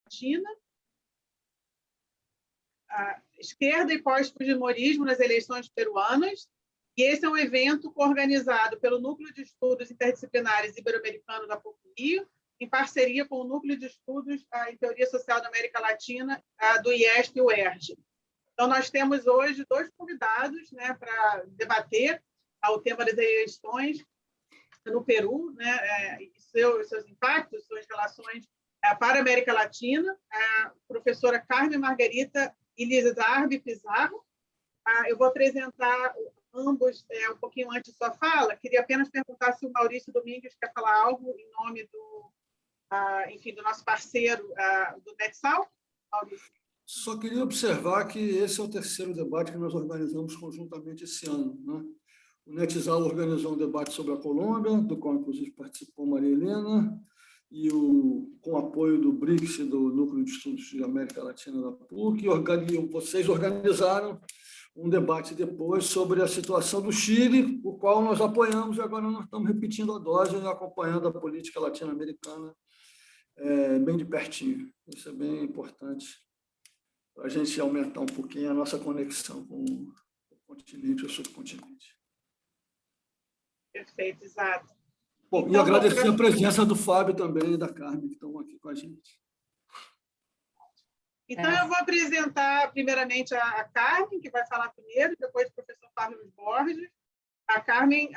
Latina, a esquerda e pós-fujimorismo nas eleições peruanas, e esse é um evento organizado pelo Núcleo de Estudos Interdisciplinares Ibero-Americano da PUC-Rio, em parceria com o Núcleo de Estudos em Teoria Social da América Latina, do IESP e o UERJ. Então, nós temos hoje 2 convidados, né, para debater o tema das eleições no Peru, né, e seus impactos, suas relações para a América Latina. A professora Carmen Margarita Elizarbe Pizarro. Eu vou apresentar ambos um pouquinho antes de sua fala. Queria apenas perguntar se o Maurício Domingues quer falar algo em nome do nosso parceiro do NetSal. Maurício. Só queria observar que esse é o 3º debate que nós organizamos conjuntamente esse ano, né? O NetSal organizou um debate sobre a Colômbia, do qual, inclusive, participou Maria Helena, e com apoio do BRICS, do Núcleo de Estudos de América Latina da PUC, vocês organizaram um debate depois sobre a situação do Chile, o qual nós apoiamos, e agora nós estamos repetindo a dose e acompanhando a política latino-americana bem de pertinho. Isso é bem importante para a gente aumentar um pouquinho a nossa conexão com o continente e o subcontinente. Perfeito, exato. Bom, e agradecer a presença do Fábio também e da Carmen, que estão aqui com a gente. Então, eu vou apresentar primeiramente a Carmen, que vai falar primeiro, depois o professor Carlos Borges. A Carmen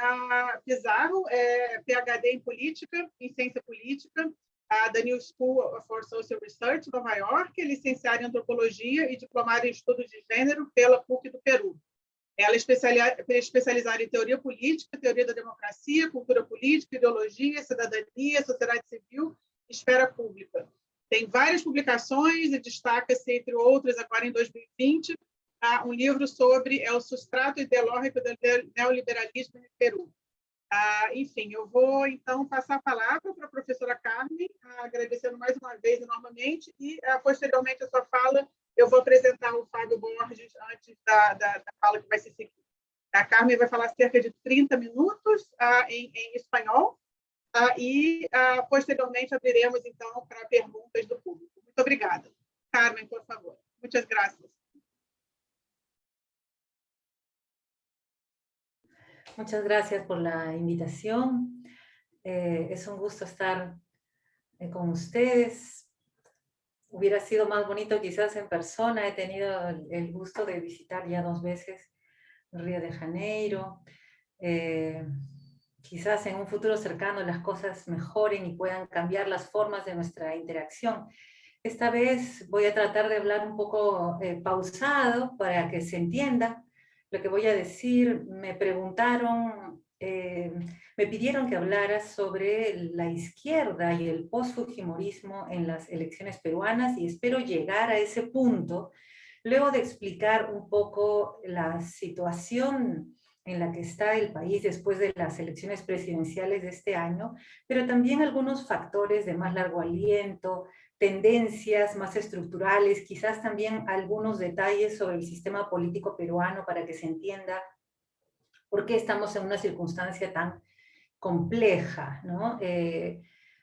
Pizarro é PhD em Política, em Ciência Política, da New School for Social Research, Nova York, é licenciada em Antropologia e diplomada em Estudos de Gênero pela PUC do Peru. Ela é especializada em Teoria Política, Teoria da Democracia, Cultura Política, Ideologia, Cidadania, Sociedade Civil e Esfera Pública. Tem várias publicações e destaca-se, entre outras, agora em 2020, um livro sobre o substrato ideológico do neoliberalismo no Peru. Enfim, eu vou, então, passar a palavra para a professora Carmen, agradecendo mais uma vez enormemente, e, posteriormente, a sua fala, eu vou apresentar o Fábio Borges antes da fala que vai se seguir. A Carmen vai falar cerca de 30 minutos em espanhol, e, posteriormente, abriremos, então, para perguntas do público. Muito obrigada. Carmen, por favor. Muitas graças. Muchas gracias por la invitación. Es un gusto estar con ustedes. Hubiera sido más bonito quizás en persona. He tenido el gusto de visitar ya 2 veces Río de Janeiro. Quizás en un futuro cercano las cosas mejoren y puedan cambiar las formas de nuestra interacción. Esta vez voy a tratar de hablar un poco pausado para que se entienda lo que voy a decir. Me preguntaron, me pidieron que hablara sobre la izquierda y el post-fujimorismo en las elecciones peruanas, y espero llegar a ese punto luego de explicar un poco la situación en la que está el país después de las elecciones presidenciales de este año, pero también algunos factores de más largo aliento, tendencias más estructurales, quizás también algunos detalles sobre el sistema político peruano para que se entienda por qué estamos en una circunstancia tan compleja, ¿no?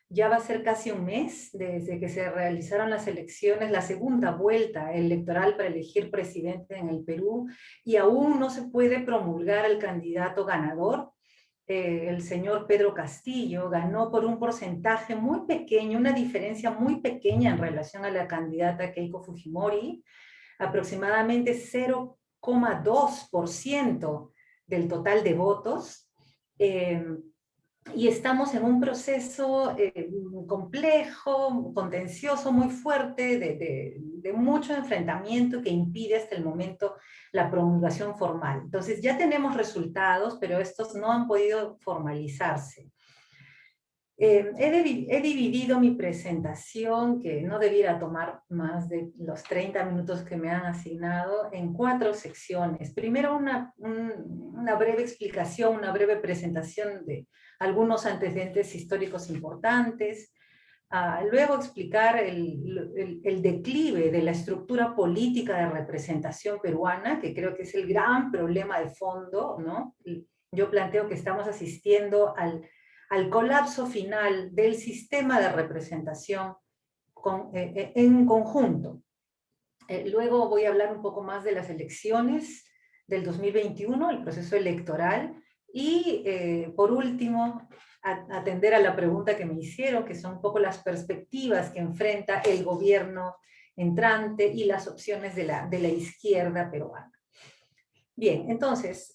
Ya va a ser casi un mes desde que se realizaron las elecciones, la segunda vuelta electoral para elegir presidente en el Perú, y aún no se puede promulgar el candidato ganador. El señor Pedro Castillo ganó por un porcentaje muy pequeño, una diferencia muy pequeña en relación a la candidata Keiko Fujimori, aproximadamente 0,2% del total de votos. Y estamos en un proceso complejo, contencioso, muy fuerte, de mucho enfrentamiento que impide hasta el momento la promulgación formal. Entonces ya tenemos resultados, pero estos no han podido formalizarse. He dividido mi presentación, que no debiera tomar más de los 30 minutos que me han asignado, en 4 secciones. Primero una breve explicación, una breve presentación de algunos antecedentes históricos importantes. Luego explicar el declive de la estructura política de representación peruana, que creo que es el gran problema de fondo, ¿no? Yo planteo que estamos asistiendo al colapso final del sistema de representación en conjunto. Luego voy a hablar un poco más de las elecciones del 2021, el proceso electoral, y por último, atender a la pregunta que me hicieron, que son un poco las perspectivas que enfrenta el gobierno entrante y las opciones de la izquierda peruana. Bien, entonces,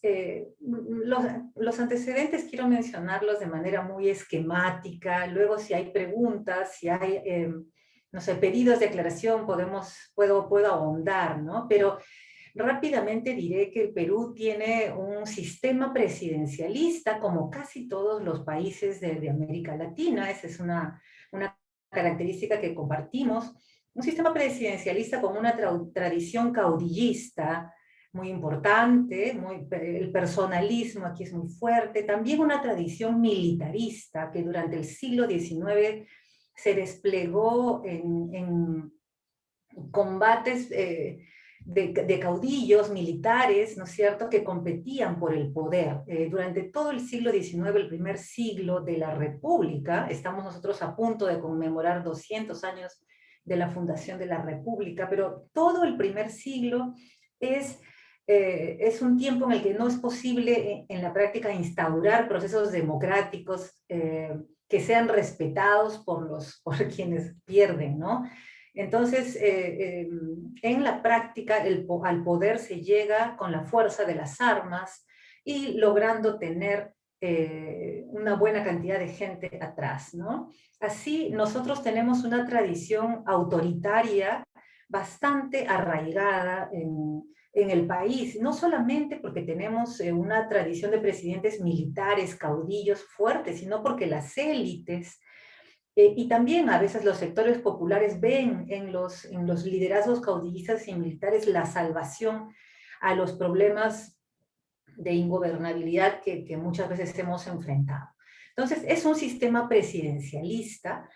los antecedentes quiero mencionarlos de manera muy esquemática. Luego, si hay preguntas, si hay, no sé, pedidos de aclaración, puedo ahondar, ¿no? Pero rápidamente diré que el Perú tiene un sistema presidencialista, como casi todos los países de América Latina. Esa es una característica que compartimos. Un sistema presidencialista con una tradición caudillista, muy importante, el personalismo aquí es muy fuerte, también una tradición militarista que durante el siglo XIX se desplegó en combates de caudillos militares, ¿no es cierto?, que competían por el poder. Durante todo el siglo XIX, el primer siglo de la República, estamos nosotros a punto de conmemorar 200 años de la fundación de la República, pero todo el primer siglo es un tiempo en el que no es posible en la práctica instaurar procesos democráticos que sean respetados por quienes pierden, ¿no? Entonces, en la práctica, al poder se llega con la fuerza de las armas y logrando tener una buena cantidad de gente atrás, ¿no? Así, nosotros tenemos una tradición autoritaria bastante arraigada en el país, no solamente porque tenemos una tradición de presidentes militares, caudillos fuertes, sino porque las élites y también a veces los sectores populares ven en los liderazgos caudillistas y militares la salvación a los problemas de ingobernabilidad que muchas veces hemos enfrentado. Entonces, es un sistema presidencialista,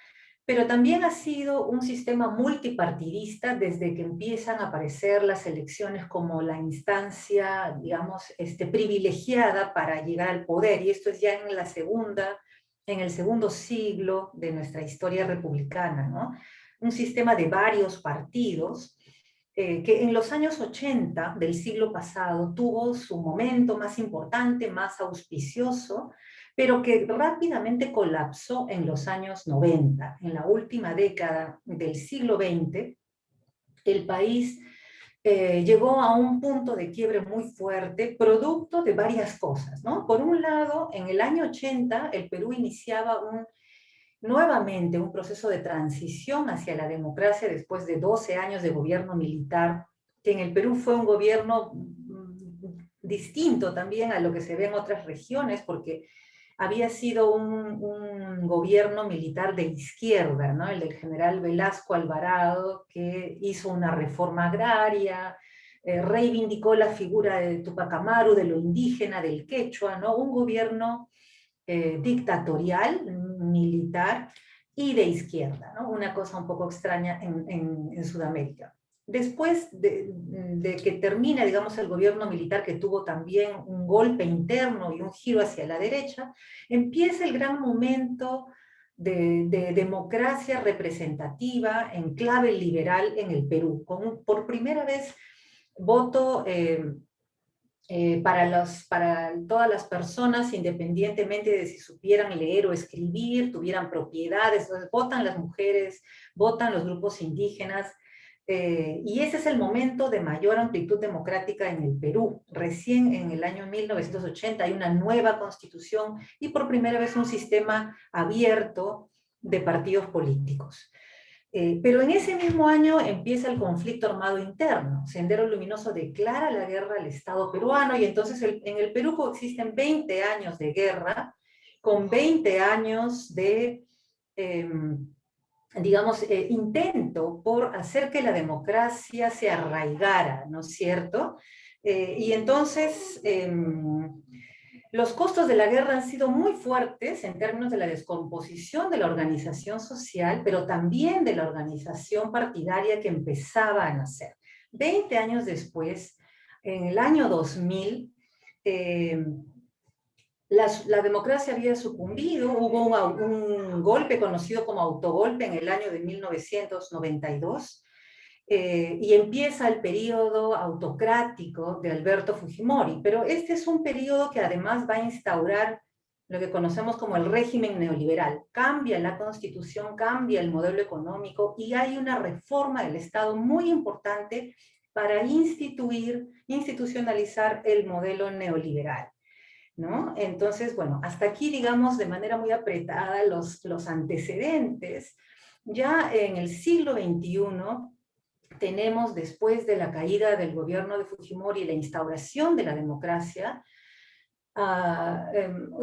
pero también ha sido un sistema multipartidista desde que empiezan a aparecer las elecciones como la instancia, digamos, privilegiada para llegar al poder, y esto es ya en el segundo siglo de nuestra historia republicana, ¿no? Un sistema de varios partidos que en los años 80 del siglo pasado tuvo su momento más importante, más auspicioso, pero que rápidamente colapsó en los años 90. En la última década del siglo XX, el país llegó a un punto de quiebre muy fuerte, producto de varias cosas, ¿no? Por un lado, en el año 80, el Perú iniciaba nuevamente un proceso de transición hacia la democracia después de 12 años de gobierno militar, que en el Perú fue un gobierno distinto también a lo que se ve en otras regiones, porque había sido un gobierno militar de izquierda, ¿no? El del general Velasco Alvarado, que hizo una reforma agraria, reivindicó la figura de Tupac Amaru, de lo indígena, del quechua, ¿no? Un gobierno dictatorial, militar y de izquierda, ¿no? Una cosa un poco extraña en Sudamérica. Después de que termina, digamos, el gobierno militar, que tuvo también un golpe interno y un giro hacia la derecha, empieza el gran momento de democracia representativa en clave liberal en el Perú, con por primera vez voto para todas las personas, independientemente de si supieran leer o escribir, tuvieran propiedades. Entonces, votan las mujeres, votan los grupos indígenas, y ese es el momento de mayor amplitud democrática en el Perú. Recién en el año 1980 hay una nueva constitución y por primera vez un sistema abierto de partidos políticos. Pero en ese mismo año empieza el conflicto armado interno. Sendero Luminoso declara la guerra al Estado peruano y entonces en el Perú coexisten 20 años de guerra con 20 años de, digamos, intento por hacer que la democracia se arraigara, ¿no es cierto? Y entonces los costos de la guerra han sido muy fuertes en términos de la descomposición de la organización social, pero también de la organización partidaria que empezaba a nacer. 20 años después, en el año 2000, la democracia había sucumbido, hubo un golpe conocido como autogolpe en el año de 1992, y empieza el periodo autocrático de Alberto Fujimori, pero este es un periodo que además va a instaurar lo que conocemos como el régimen neoliberal. Cambia la constitución, cambia el modelo económico y hay una reforma del Estado muy importante para institucionalizar el modelo neoliberal, ¿no? Entonces, bueno, hasta aquí, digamos, de manera muy apretada los antecedentes. Ya en el siglo XXI tenemos, después de la caída del gobierno de Fujimori y la instauración de la democracia,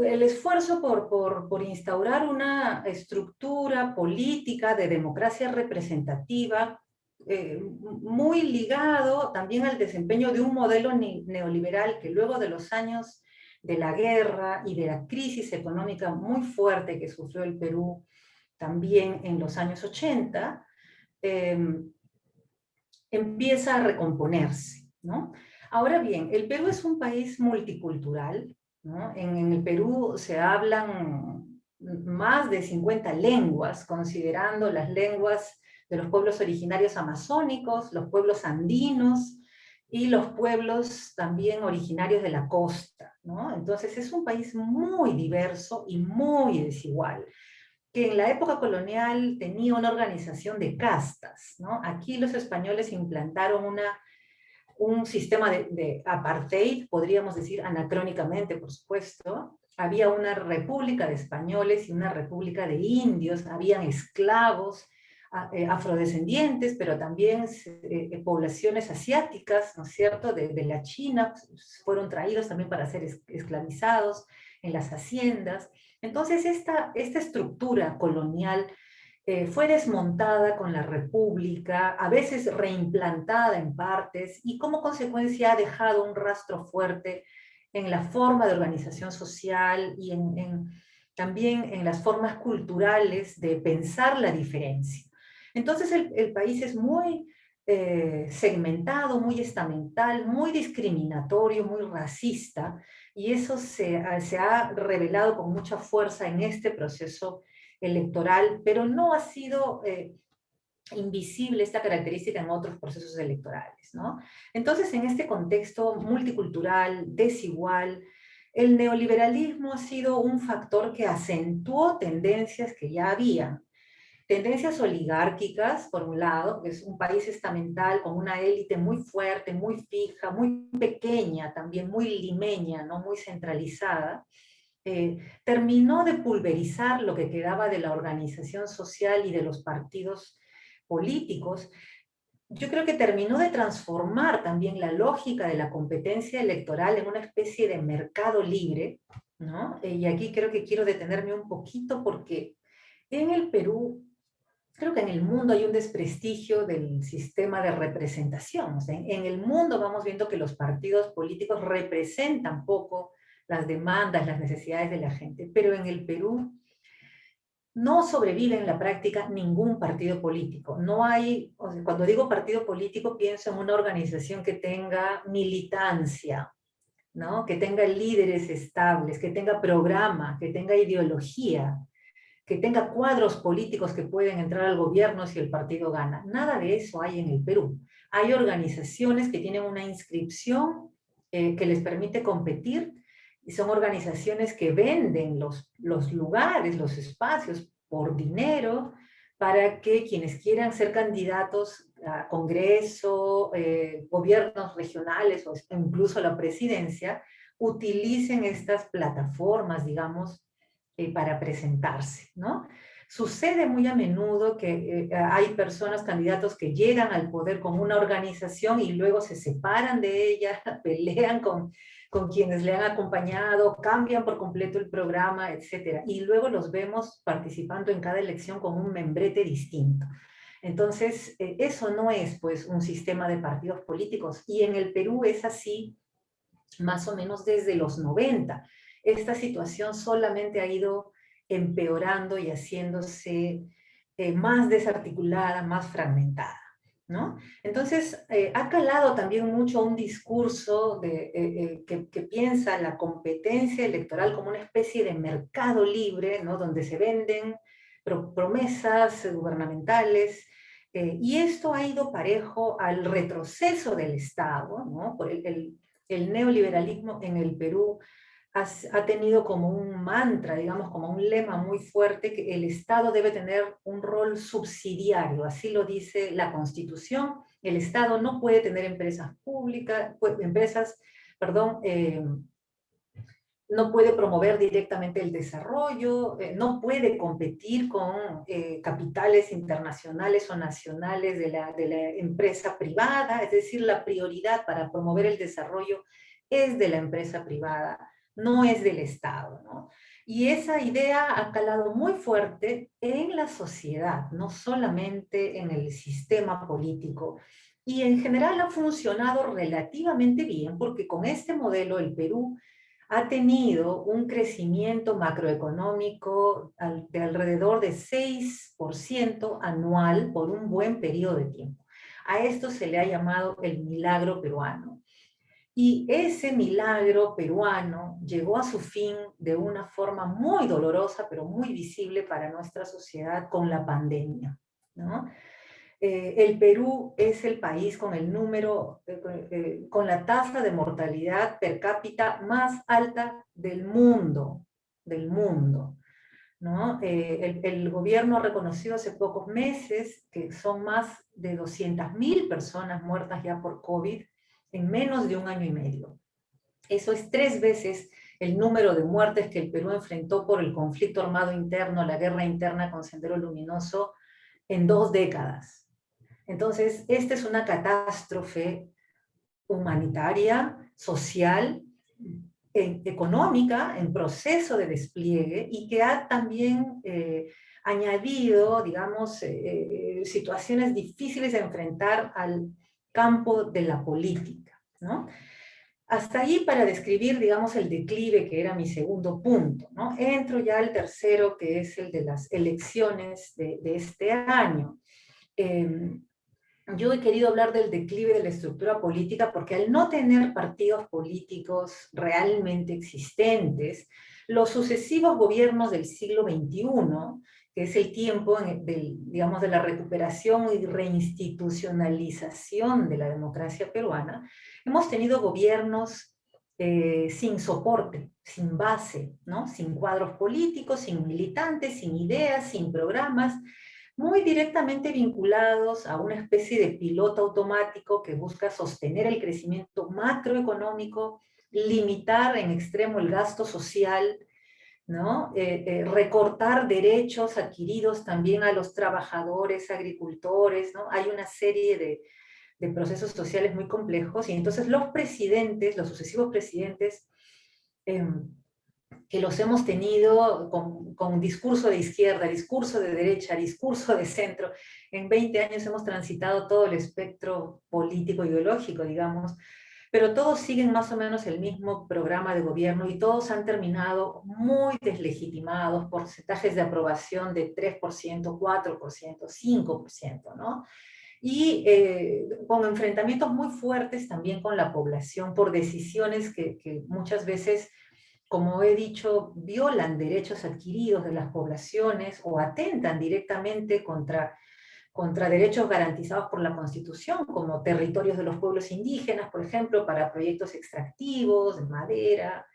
el esfuerzo por instaurar una estructura política de democracia representativa, muy ligado también al desempeño de un modelo neoliberal que luego de los años de la guerra y de la crisis económica muy fuerte que sufrió el Perú también en los años 80, empieza a recomponerse, ¿no? Ahora bien, el Perú es un país multicultural, ¿no? En el Perú se hablan más de 50 lenguas, considerando las lenguas de los pueblos originarios amazónicos, los pueblos andinos y los pueblos también originarios de la costa, ¿no? Entonces es un país muy diverso y muy desigual, que en la época colonial tenía una organización de castas, ¿no? Aquí los españoles implantaron un sistema de apartheid, podríamos decir anacrónicamente, por supuesto. Había una república de españoles y una república de indios, habían esclavos, afrodescendientes, pero también poblaciones asiáticas, ¿no es cierto?, de la China, fueron traídos también para ser esclavizados en las haciendas. Entonces, esta estructura colonial fue desmontada con la República, a veces reimplantada en partes, y como consecuencia ha dejado un rastro fuerte en la forma de organización social y también en las formas culturales de pensar la diferencia. Entonces el país es muy segmentado, muy estamental, muy discriminatorio, muy racista, y eso se ha revelado con mucha fuerza en este proceso electoral, pero no ha sido invisible esta característica en otros procesos electorales, ¿no? Entonces, en este contexto multicultural, desigual, el neoliberalismo ha sido un factor que acentuó tendencias que ya había. Tendencias oligárquicas, por un lado, que es un país estamental con una élite muy fuerte, muy fija, muy pequeña, también muy limeña, ¿no? Muy centralizada. Terminó de pulverizar lo que quedaba de la organización social y de los partidos políticos. Yo creo que terminó de transformar también la lógica de la competencia electoral en una especie de mercado libre, ¿no? Y aquí creo que quiero detenerme un poquito porque en el Perú, creo que en el mundo hay un desprestigio del sistema de representación. O sea, en el mundo vamos viendo que los partidos políticos representan poco las demandas, las necesidades de la gente, pero en el Perú no sobrevive en la práctica ningún partido político. No hay, o sea, cuando digo partido político pienso en una organización que tenga militancia, ¿no? Que tenga líderes estables, que tenga programa, que tenga ideología, que tenga cuadros políticos que pueden entrar al gobierno si el partido gana. Nada de eso hay en el Perú. Hay organizaciones que tienen una inscripción que les permite competir, y son organizaciones que venden los lugares, los espacios por dinero para que quienes quieran ser candidatos a Congreso, gobiernos regionales o incluso a la presidencia, utilicen estas plataformas, digamos, para presentarse, ¿no? Sucede muy a menudo que hay personas, candidatos que llegan al poder con una organización y luego se separan de ella, pelean con quienes le han acompañado, cambian por completo el programa, etc. Y luego los vemos participando en cada elección con un membrete distinto. Entonces, eso no es pues un sistema de partidos políticos, y en el Perú es así más o menos desde los 90. Esta situación solamente ha ido empeorando y haciéndose más desarticulada, más fragmentada. ¿no? Entonces, ha calado también mucho un discurso que piensa la competencia electoral como una especie de mercado libre, ¿no? Donde se venden promesas gubernamentales, y esto ha ido parejo al retroceso del Estado, ¿no? Por el neoliberalismo en el Perú ha tenido como un mantra, digamos, como un lema muy fuerte, que el Estado debe tener un rol subsidiario, así lo dice la Constitución. El Estado no puede tener empresas públicas, no puede promover directamente el desarrollo, no puede competir con capitales internacionales o nacionales de la empresa privada, es decir, la prioridad para promover el desarrollo es de la empresa privada, no es del Estado, ¿no? Y esa idea ha calado muy fuerte en la sociedad, no solamente en el sistema político. Y en general ha funcionado relativamente bien, porque con este modelo el Perú ha tenido un crecimiento macroeconómico de alrededor de 6% anual por un buen periodo de tiempo. A esto se le ha llamado el milagro peruano. Y ese milagro peruano llegó a su fin de una forma muy dolorosa, pero muy visible para nuestra sociedad con la pandemia, ¿no? El Perú es el país con el con la tasa de mortalidad per cápita más alta del mundo, ¿no? El gobierno ha reconocido hace pocos meses que son más de 200.000 personas muertas ya por COVID en menos de un año y medio. Eso es 3 veces el número de muertes que el Perú enfrentó por el conflicto armado interno, la guerra interna con Sendero Luminoso, en 2 décadas. Entonces, esta es una catástrofe humanitaria, social, económica, en proceso de despliegue, y que ha también añadido, digamos, situaciones difíciles de enfrentar al campo de la política, ¿no? Hasta ahí para describir, digamos, el declive, que era mi segundo punto, ¿no? Entro ya al tercero, que es el de las elecciones de este año. Yo he querido hablar del declive de la estructura política porque al no tener partidos políticos realmente existentes, los sucesivos gobiernos del siglo XXI, que es el tiempo digamos, de la recuperación y reinstitucionalización de la democracia peruana, hemos tenido gobiernos sin soporte, sin base, ¿no? Sin cuadros políticos, sin militantes, sin ideas, sin programas, muy directamente vinculados a una especie de piloto automático que busca sostener el crecimiento macroeconómico, limitar en extremo el gasto social, ¿no? Recortar derechos adquiridos también a los trabajadores, agricultores, ¿no? Hay una serie de procesos sociales muy complejos, y entonces los presidentes, los sucesivos presidentes, que los hemos tenido con discurso de izquierda, discurso de derecha, discurso de centro. En 20 años hemos transitado todo el espectro político-ideológico, digamos, pero todos siguen más o menos el mismo programa de gobierno y todos han terminado muy deslegitimados, porcentajes de aprobación de 3%, 4%, 5%, ¿no? Y con enfrentamientos muy fuertes también con la población por decisiones que muchas veces, como he dicho, violan derechos adquiridos de las poblaciones o atentan directamente contra derechos garantizados por la Constitución, como territorios de los pueblos indígenas, por ejemplo, para proyectos extractivos, de madera,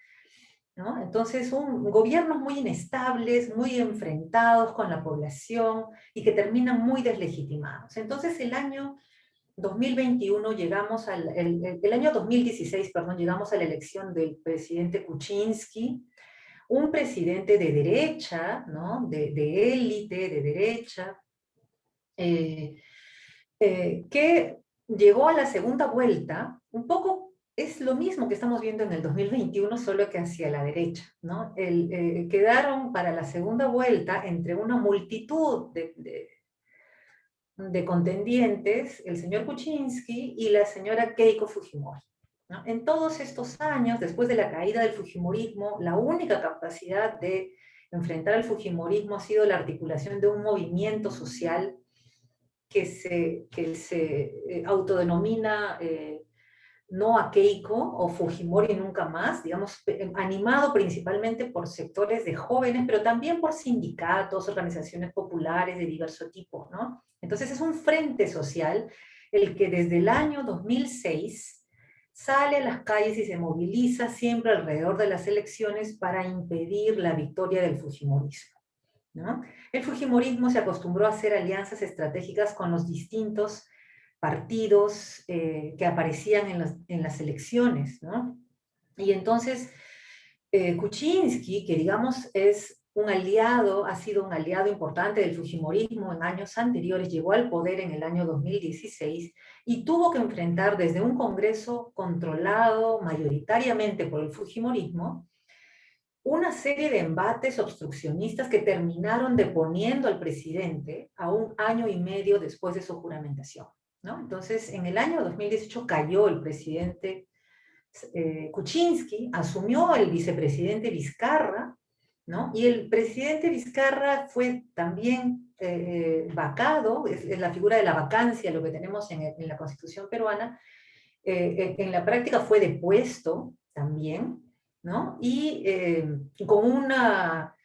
¿no? Entonces, gobiernos muy inestables, muy enfrentados con la población y que terminan muy deslegitimados. Entonces, el año 2021 el año 2016, perdón, llegamos a la elección del presidente Kuczynski, un presidente de derecha, ¿no? De élite, de derecha, que llegó a la segunda vuelta, un poco es lo mismo que estamos viendo en el 2021, solo que hacia la derecha, ¿no? Quedaron para la segunda vuelta entre una multitud de contendientes, el señor Kuczynski y la señora Keiko Fujimori, ¿no? En todos estos años, después de la caída del Fujimorismo, la única capacidad de enfrentar al Fujimorismo ha sido la articulación de un movimiento social que se autodenomina no a Keiko o Fujimori nunca más, digamos, animado principalmente por sectores de jóvenes, pero también por sindicatos, organizaciones populares de diverso tipo, ¿no? Entonces es un frente social el que desde el año 2006 sale a las calles y se moviliza siempre alrededor de las elecciones para impedir la victoria del fujimorismo, ¿no? El fujimorismo se acostumbró a hacer alianzas estratégicas con los distintos partidos que aparecían en las elecciones, ¿no? Y entonces Kuczynski, que digamos es un aliado, ha sido un aliado importante del fujimorismo en años anteriores, llegó al poder en el año 2016 y tuvo que enfrentar desde un Congreso controlado mayoritariamente por el fujimorismo una serie de embates obstruccionistas que terminaron deponiendo al presidente a un año y medio después de su juramentación, ¿no? Entonces, en el año 2018 cayó el presidente Kuczynski, asumió el vicepresidente Vizcarra, ¿no? Y el presidente Vizcarra fue también vacado, es la figura de la vacancia, lo que tenemos en la Constitución peruana, en la práctica fue depuesto también, ¿no? Y con una,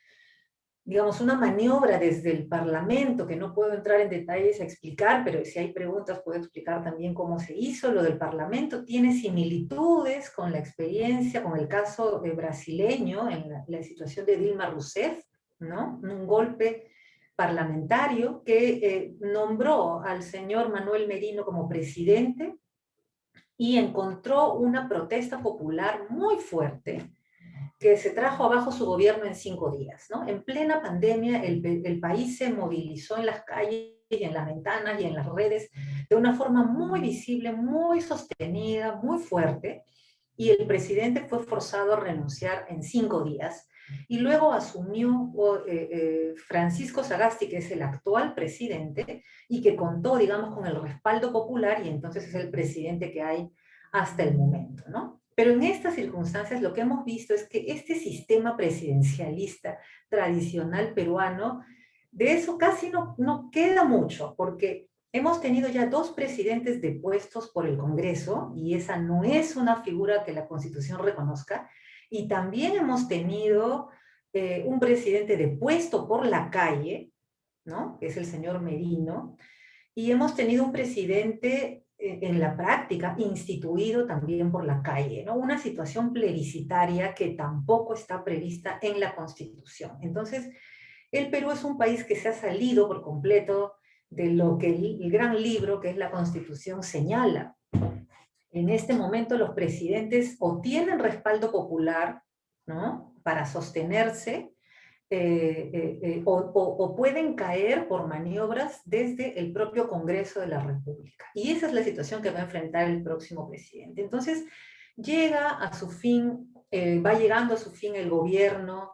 digamos, una maniobra desde el Parlamento, que no puedo entrar en detalles a explicar, pero si hay preguntas puedo explicar también cómo se hizo. Lo del Parlamento tiene similitudes con la experiencia, con el caso brasileño, en la situación de Dilma Rousseff, ¿no? Un golpe parlamentario que nombró al señor Manuel Merino como presidente y encontró una protesta popular muy fuerte que se trajo abajo su gobierno en 5 días, ¿no? En plena pandemia, el país se movilizó en las calles y en las ventanas y en las redes de una forma muy visible, muy sostenida, muy fuerte, y el presidente fue forzado a renunciar en 5 días, y luego asumió Francisco Sagasti, que es el actual presidente, y que contó, digamos, con el respaldo popular, y entonces es el presidente que hay hasta el momento, ¿no? Pero en estas circunstancias lo que hemos visto es que este sistema presidencialista tradicional peruano, de eso casi no queda mucho, porque hemos tenido ya 2 presidentes depuestos por el Congreso, y esa no es una figura que la Constitución reconozca, y también hemos tenido un presidente depuesto por la calle, ¿no? Que es el señor Merino, y hemos tenido un presidente en la práctica instituido también por la calle, ¿no? Una situación plebiscitaria que tampoco está prevista en la Constitución. Entonces, el Perú es un país que se ha salido por completo de lo que el gran libro, que es la Constitución, señala. En este momento los presidentes o tienen respaldo popular, ¿no?, para sostenerse, o pueden caer por maniobras desde el propio Congreso de la República. Y esa es la situación que va a enfrentar el próximo presidente. Entonces, llega a su fin, va llegando a su fin el gobierno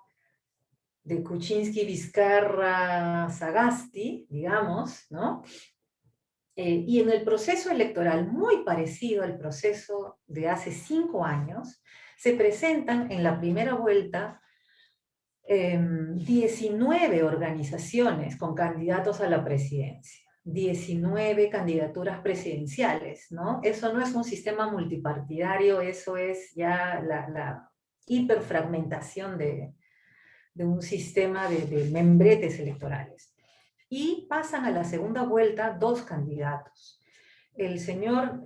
de Kuczynski, Vizcarra, Sagasti, digamos, ¿no? Y en el proceso electoral, muy parecido al proceso de hace 5 años, se presentan en la primera vuelta 19 organizaciones con candidatos a la presidencia, 19 candidaturas presidenciales, ¿no? Eso no es un sistema multipartidario, eso es ya la hiperfragmentación de un sistema de membretes electorales. Y pasan a la segunda vuelta 2 candidatos. El señor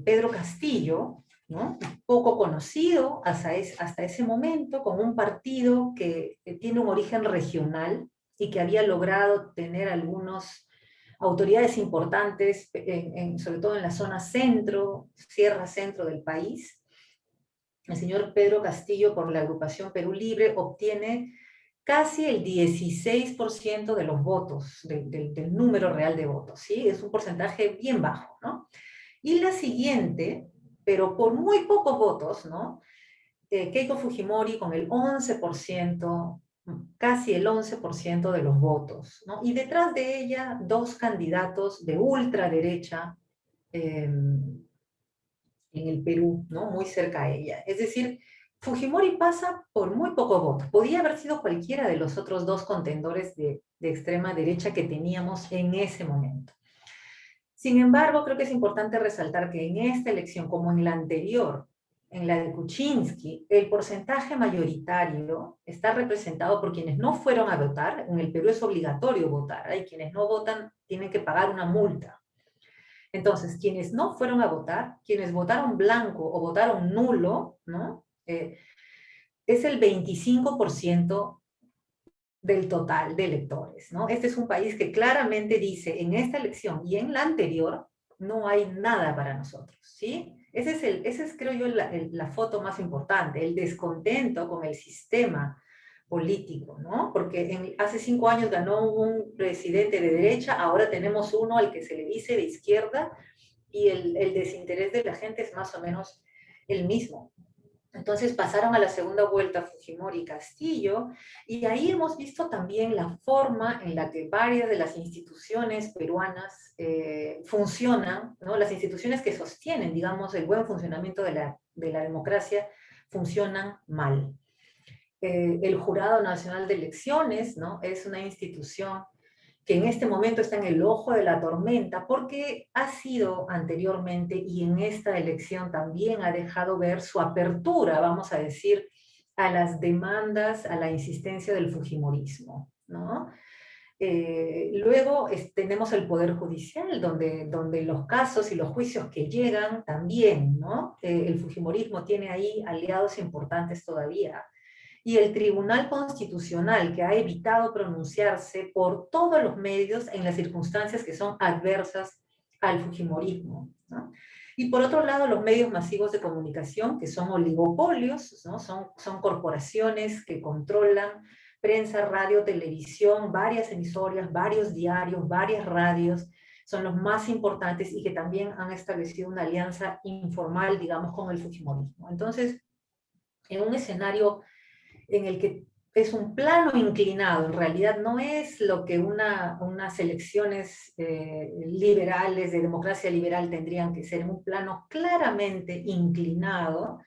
Pedro Castillo, ¿no?, poco conocido hasta ese momento, con un partido que tiene un origen regional y que había logrado tener algunas autoridades importantes, sobre todo en la zona centro, sierra centro del país. El señor Pedro Castillo, por la agrupación Perú Libre, obtiene casi el 16% de los votos, del número real de votos, ¿sí? Es un porcentaje bien bajo, ¿no? Y la siguiente, pero por muy pocos votos, ¿no?, Keiko Fujimori con el 11%, casi el 11% de los votos, ¿no? Y detrás de ella 2 candidatos de ultraderecha en el Perú, ¿no?, muy cerca a ella. Es decir, Fujimori pasa por muy pocos votos. Podía haber sido cualquiera de los otros 2 contendores de extrema derecha que teníamos en ese momento. Sin embargo, creo que es importante resaltar que en esta elección, como en la anterior, en la de Kuczynski, el porcentaje mayoritario está representado por quienes no fueron a votar. En el Perú es obligatorio votar, hay quienes no votan tienen que pagar una multa. Entonces, quienes no fueron a votar, quienes votaron blanco o votaron nulo, ¿no? Es el 25% del total de electores, ¿no? Este es un país que claramente dice en esta elección y en la anterior no hay nada para nosotros, ¿sí? Ese es creo yo, la foto más importante, el descontento con el sistema político, ¿no? Porque hace 5 años ganó un presidente de derecha, ahora tenemos uno al que se le dice de izquierda, y el desinterés de la gente es más o menos el mismo. Entonces pasaron a la segunda vuelta Fujimori y Castillo, y ahí hemos visto también la forma en la que varias de las instituciones peruanas funcionan, ¿no? Las instituciones que sostienen, digamos, el buen funcionamiento de la democracia funcionan mal. El Jurado Nacional de Elecciones, ¿no? Es una institución que en este momento está en el ojo de la tormenta, porque ha sido anteriormente y en esta elección también ha dejado ver su apertura, vamos a decir, a las demandas, a la insistencia del fujimorismo, ¿no? Luego tenemos el Poder Judicial, donde los casos y los juicios que llegan también, ¿no? El fujimorismo tiene ahí aliados importantes todavía. Y el Tribunal Constitucional, que ha evitado pronunciarse por todos los medios en las circunstancias que son adversas al fujimorismo, ¿no? Y por otro lado, los medios masivos de comunicación, que son oligopolios, ¿no? Son corporaciones que controlan prensa, radio, televisión, varias emisoras, varios diarios, varias radios, son los más importantes y que también han establecido una alianza informal, digamos, con el fujimorismo. Entonces, en un escenario en el que es un plano inclinado, en realidad no es lo que unas elecciones liberales, de democracia liberal tendrían que ser, en un plano claramente inclinado,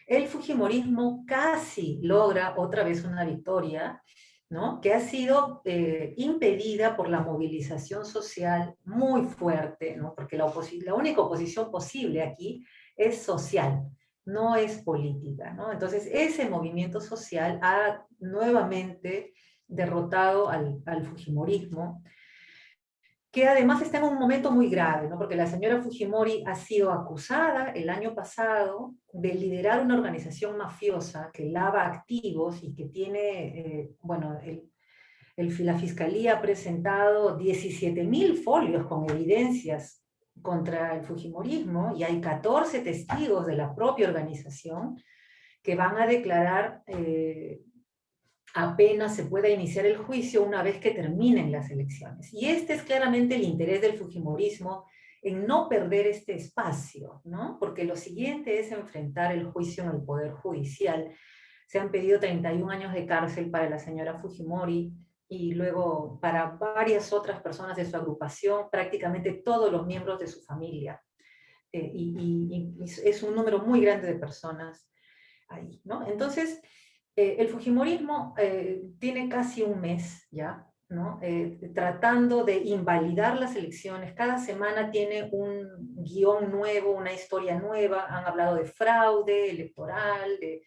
el fujimorismo casi logra otra vez una victoria, ¿no? Que ha sido impedida por la movilización social muy fuerte, ¿no? Porque la única oposición posible aquí es social, no es política, ¿no? Entonces, ese movimiento social ha nuevamente derrotado al fujimorismo, que además está en un momento muy grave, ¿no? Porque la señora Fujimori ha sido acusada el año pasado de liderar una organización mafiosa que lava activos y que tiene, bueno, la Fiscalía ha presentado 17.000 folios con evidencias contra el fujimorismo y hay 14 testigos de la propia organización que van a declarar apenas se pueda iniciar el juicio una vez que terminen las elecciones. Y este es claramente el interés del fujimorismo en no perder este espacio, ¿no? Porque lo siguiente es enfrentar el juicio en el Poder Judicial. Se han pedido 31 años de cárcel para la señora Fujimori y luego para varias otras personas de su agrupación, prácticamente todos los miembros de su familia. Y es un número muy grande de personas ahí, ¿no? Entonces, el fujimorismo tiene casi un mes ya, ¿no? Tratando de invalidar las elecciones. Cada semana tiene un guión nuevo, una historia nueva. Han hablado de fraude electoral, de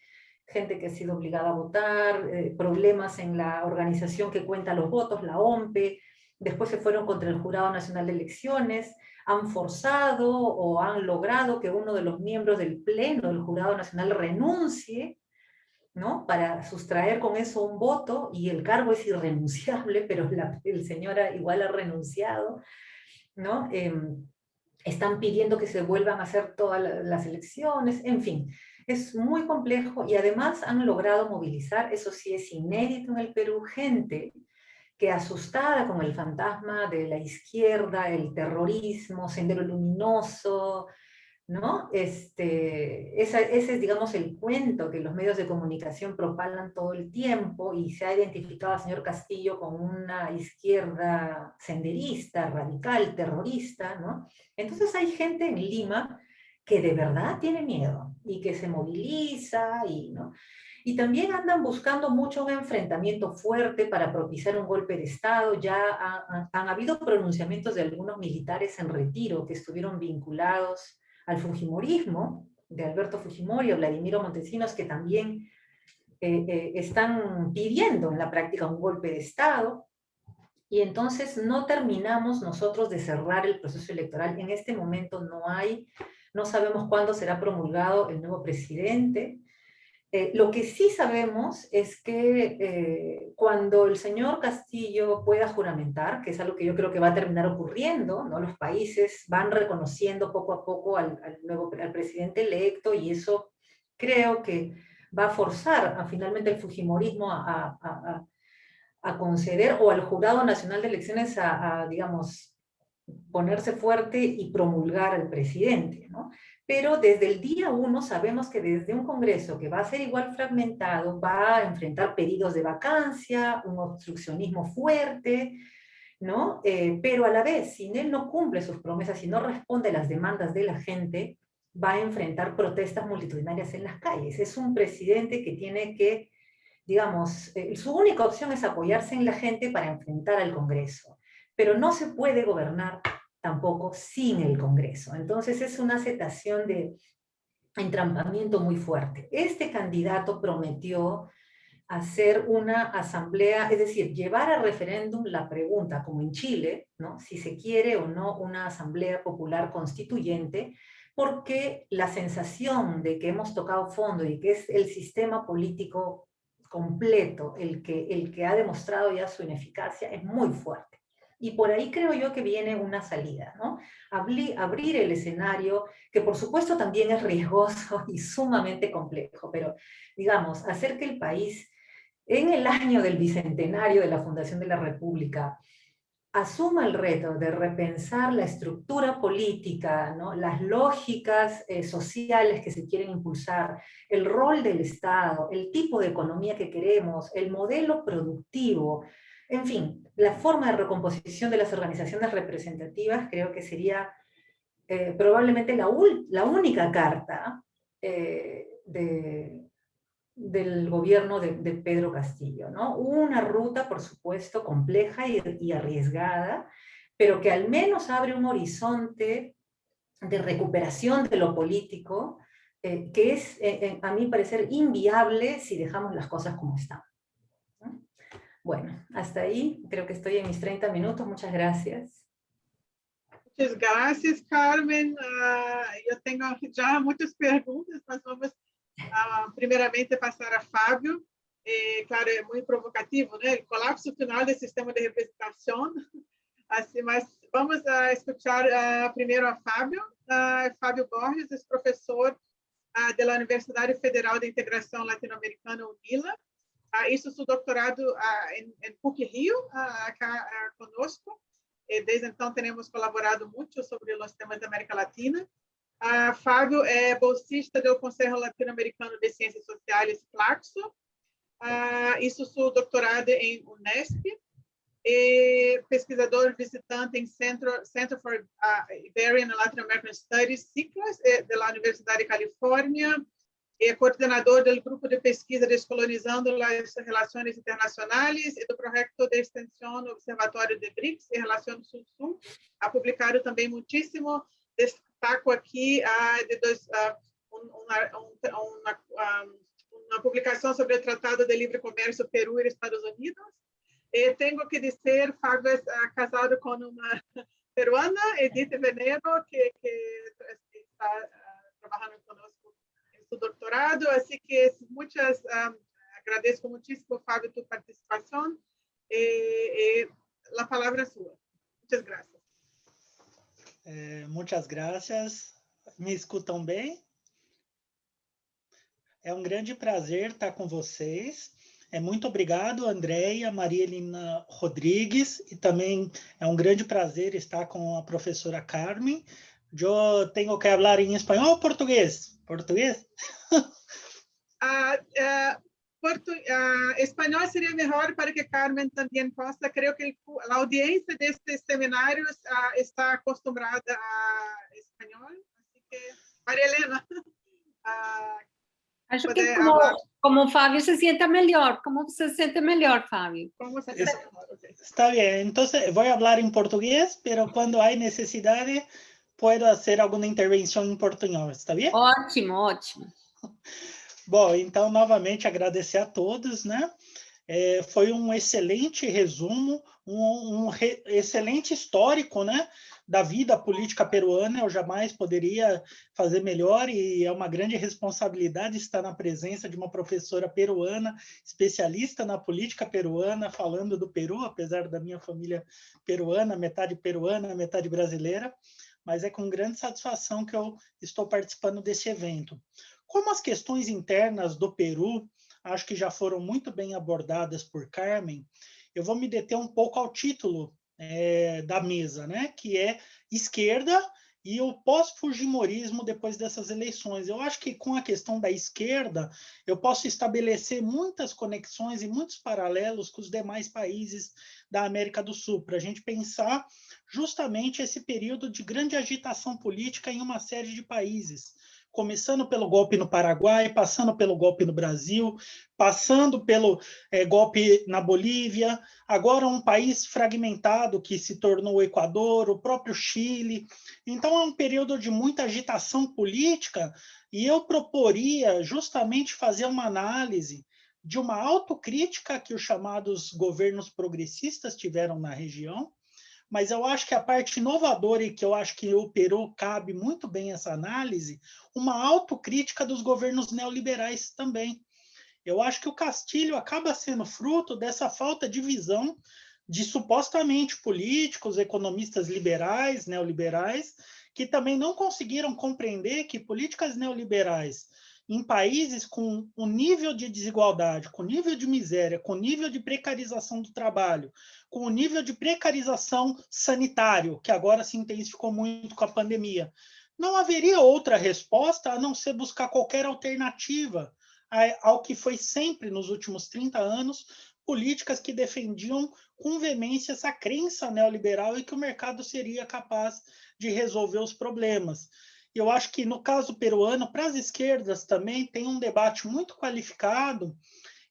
gente que ha sido obligada a votar, problemas en la organización que cuenta los votos, la OMPE. Después se fueron contra el Jurado Nacional de Elecciones, han forzado o han logrado que uno de los miembros del Pleno del Jurado Nacional renuncie, ¿no? Para sustraer con eso un voto, y el cargo es irrenunciable, pero el señor igual ha renunciado, ¿no? Están pidiendo que se vuelvan a hacer todas las elecciones, en fin, es muy complejo y además han logrado movilizar, eso sí es inédito en el Perú, gente que asustada con el fantasma de la izquierda, el terrorismo, Sendero Luminoso, ¿no? Ese es, digamos, el cuento que los medios de comunicación propalan todo el tiempo y se ha identificado al señor Castillo como una izquierda senderista, radical, terrorista, ¿no? Entonces hay gente en Lima que de verdad tiene miedo y que se moviliza, ¿no? Y también andan buscando mucho un enfrentamiento fuerte para propiciar un golpe de Estado. Ya han habido pronunciamientos de algunos militares en retiro que estuvieron vinculados al fujimorismo, de Alberto Fujimori o Vladimiro Montesinos, que también están pidiendo en la práctica un golpe de Estado. Y entonces no terminamos nosotros de cerrar el proceso electoral. En este momento no sabemos cuándo será promulgado el nuevo presidente. Lo que sí sabemos es que cuando el señor Castillo pueda juramentar, que es algo que yo creo que va a terminar ocurriendo, ¿no? Los países van reconociendo poco a poco al presidente electo, y eso creo que va a forzar finalmente el fujimorismo a conceder, o al Jurado Nacional de Elecciones digamos, ponerse fuerte y promulgar al presidente, ¿no? Pero desde el día 1 sabemos que desde un Congreso que va a ser igual fragmentado, va a enfrentar pedidos de vacancia, un obstruccionismo fuerte, ¿no? Pero a la vez, si él no cumple sus promesas y no responde a las demandas de la gente, va a enfrentar protestas multitudinarias en las calles. Es un presidente que tiene que, digamos, su única opción es apoyarse en la gente para enfrentar al Congreso, pero no se puede gobernar tampoco sin el Congreso. Entonces es una situación de entrampamiento muy fuerte. Este candidato prometió hacer una asamblea, es decir, llevar a referéndum la pregunta, como en Chile, ¿no? Si se quiere o no una asamblea popular constituyente, porque la sensación de que hemos tocado fondo y que es el sistema político completo el que ha demostrado ya su ineficacia es muy fuerte. Y por ahí creo yo que viene una salida, ¿no? Abrir el escenario, que por supuesto también es riesgoso y sumamente complejo, pero digamos, hacer que el país, en el año del bicentenario de la fundación de la República, asuma el reto de repensar la estructura política, ¿no? Las lógicas sociales que se quieren impulsar, el rol del Estado, el tipo de economía que queremos, el modelo productivo, en fin, la forma de recomposición de las organizaciones representativas, creo que sería probablemente la única carta del gobierno de Pedro Castillo, ¿no? Una ruta, por supuesto, compleja y arriesgada, pero que al menos abre un horizonte de recuperación de lo político, que es, a mi parecer, inviable si dejamos las cosas como están, ¿no? Bueno, hasta ahí, creo que estoy en mis 30 minutos. Muchas gracias. Muchas gracias, Carmen. Eu tenho já muitas perguntas, mas vamos primeiramente passar a Fábio. Claro, é muito provocativo, né? O colapso final do sistema de representação. Assim, mas vamos escutar primeiro a Fábio. Fábio Borges é professor da Universidade Federal de Integração Latino-Americana, UNILA. Hizo su doutorado em PUC-Rio, acá conosco. Desde então, temos colaborado muito sobre os temas da América Latina. Fábio é bolsista do Conselho Latino-Americano de Ciências Sociais, Flaxo. Hizo seu doutorado em Unesp. Pesquisador visitante em Center for Iberian and Latin American Studies, CICLAS, da Universidade de Califórnia. Coordenador do grupo de pesquisa Descolonizando as Relações Internacionais e do projeto de extensão Observatório de BRICS e Relações Sul-Sul. Ha publicado também muitíssimo. Destaco aqui uma publicação sobre o Tratado de Livre Comércio Peru e Estados Unidos. Tenho que dizer, Fábio é casado com uma peruana, Edith Venero, que está trabalhando conosco em seu doutorado. Assim que agradeço muitíssimo, Fábio, tua participação. A palavra é sua. Muitas graças. Muitas graças. Me escutam bem? É um grande prazer estar com vocês. Muito obrigado, Andréia, Maria Helena Rodrigues, e também é um grande prazer estar com a professora Carmen. Eu tenho que falar em espanhol ou português? Português? Espanhol seria melhor para que Carmen também possa. Creio que a audiência destes seminários está acostumada a espanhol. Assim que, Maria Helena, acho que como o Fábio se sienta melhor. Como você se sente melhor, Fábio? Como você quiser. Okay. Está bien, entonces voy a hablar en portugués, pero cuando hay necesidad puedo hacer alguna intervención en portugués, ¿está bien? Ótimo, ótimo. Bom, então, novamente, agradecer a todos, né? Foi um excelente resumo, excelente histórico, né, da vida política peruana. Eu jamais poderia fazer melhor e é uma grande responsabilidade estar na presença de uma professora peruana, especialista na política peruana, falando do Peru, apesar da minha família peruana, metade brasileira, mas é com grande satisfação que eu estou participando desse evento. Como as questões internas do Peru acho que já foram muito bem abordadas por Carmen, eu vou me deter um pouco ao título da mesa, né? Que é esquerda e o pós-fujimorismo depois dessas eleições. Eu acho que com a questão da esquerda, eu posso estabelecer muitas conexões e muitos paralelos com os demais países da América do Sul, para a gente pensar justamente esse período de grande agitação política em uma série de países, começando pelo golpe no Paraguai, passando pelo golpe no Brasil, passando pelo golpe na Bolívia, agora um país fragmentado que se tornou o Equador, o próprio Chile. Então é um período de muita agitação política e eu proporia justamente fazer uma análise de uma autocrítica que os chamados governos progressistas tiveram na região, mas eu acho que a parte inovadora e que eu acho que o Peru cabe muito bem essa análise, uma autocrítica dos governos neoliberais também. Eu acho que o Castilho acaba sendo fruto dessa falta de visão de supostamente políticos, economistas liberais, neoliberais, que também não conseguiram compreender que políticas neoliberais em países com o nível de desigualdade, com o nível de miséria, com o nível de precarização do trabalho, com o nível de precarização sanitário, que agora se intensificou muito com a pandemia, não haveria outra resposta a não ser buscar qualquer alternativa ao que foi sempre, nos últimos 30 anos, políticas que defendiam com veemência essa crença neoliberal e que o mercado seria capaz de resolver os problemas. Eu acho que, no caso peruano, para as esquerdas também tem um debate muito qualificado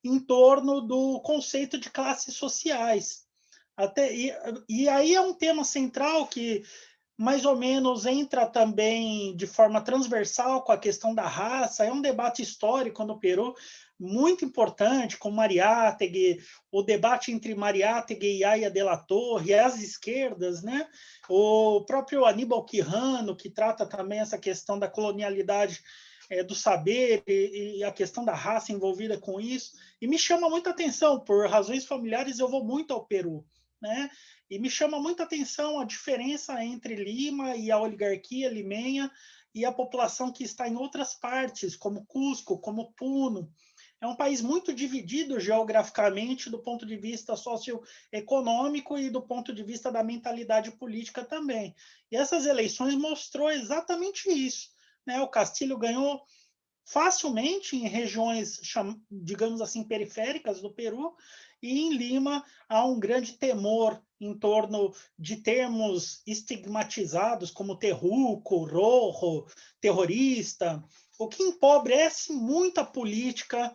em torno do conceito de classes sociais. E aí é um tema central que mais ou menos entra também de forma transversal com a questão da raça, é um debate histórico no Peru muito importante, com Mariátegui, o debate entre Mariátegui e Aya de la Torre, as esquerdas, né? O próprio Aníbal Quijano, que trata também essa questão da colonialidade do saber e a questão da raça envolvida com isso, e me chama muita atenção, por razões familiares eu vou muito ao Peru, né? E me chama muita atenção a diferença entre Lima e a oligarquia limenha e a população que está em outras partes, como Cusco, como Puno. É um país muito dividido geograficamente do ponto de vista socioeconômico e do ponto de vista da mentalidade política também. E essas eleições mostrou exatamente isso, né? O Castilho ganhou facilmente em regiões, digamos assim, periféricas do Peru, e em Lima há um grande temor em torno de termos estigmatizados como terruco, rojo, terrorista, o que empobrece muito a política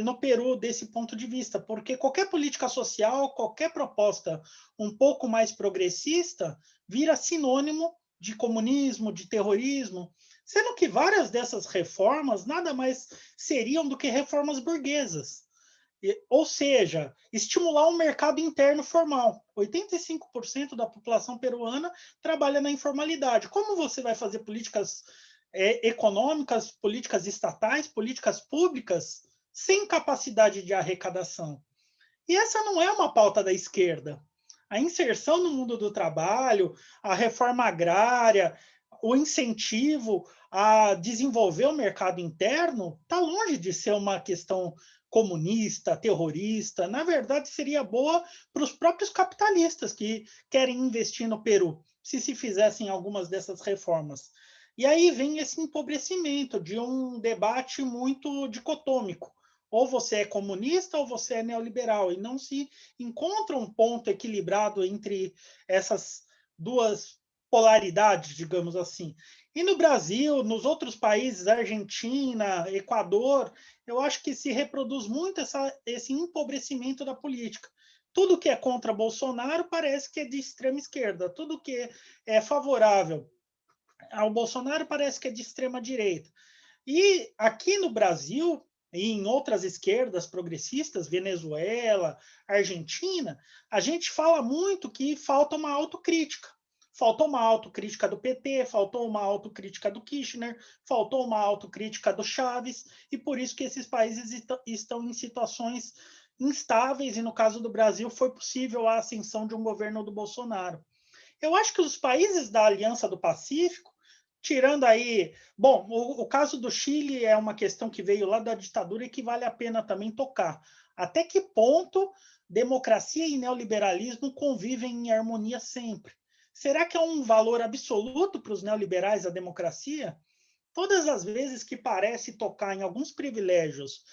no Peru desse ponto de vista, porque qualquer política social, qualquer proposta um pouco mais progressista vira sinônimo de comunismo, de terrorismo, sendo que várias dessas reformas nada mais seriam do que reformas burguesas. Ou seja, estimular um mercado interno formal. 85% da população peruana trabalha na informalidade. Como você vai fazer políticas econômicas, políticas estatais, políticas públicas, sem capacidade de arrecadação? E essa não é uma pauta da esquerda. A inserção no mundo do trabalho, a reforma agrária, o incentivo a desenvolver o mercado interno está longe de ser uma questão comunista, terrorista. Na verdade, seria boa para os próprios capitalistas que querem investir no Peru, se fizessem algumas dessas reformas. E aí vem esse empobrecimento de um debate muito dicotômico. Ou você é comunista ou você é neoliberal, e não se encontra um ponto equilibrado entre essas duas polaridade, digamos assim. E no Brasil, nos outros países, Argentina, Equador, eu acho que se reproduz muito esse empobrecimento da política. Tudo que é contra Bolsonaro parece que é de extrema esquerda, tudo que é favorável ao Bolsonaro parece que é de extrema direita. E aqui no Brasil, e em outras esquerdas progressistas, Venezuela, Argentina, a gente fala muito que falta uma autocrítica. Faltou uma autocrítica do PT, faltou uma autocrítica do Kirchner, faltou uma autocrítica do Chaves, e por isso que esses países estão em situações instáveis, e no caso do Brasil foi possível a ascensão de um governo do Bolsonaro. Eu acho que os países da Aliança do Pacífico, tirando aí... Bom, o caso do Chile é uma questão que veio lá da ditadura e que vale a pena também tocar. Até que ponto democracia e neoliberalismo convivem em harmonia sempre? Será que é um valor absoluto para os neoliberais a democracia? Todas as vezes que parece tocar em alguns privilégios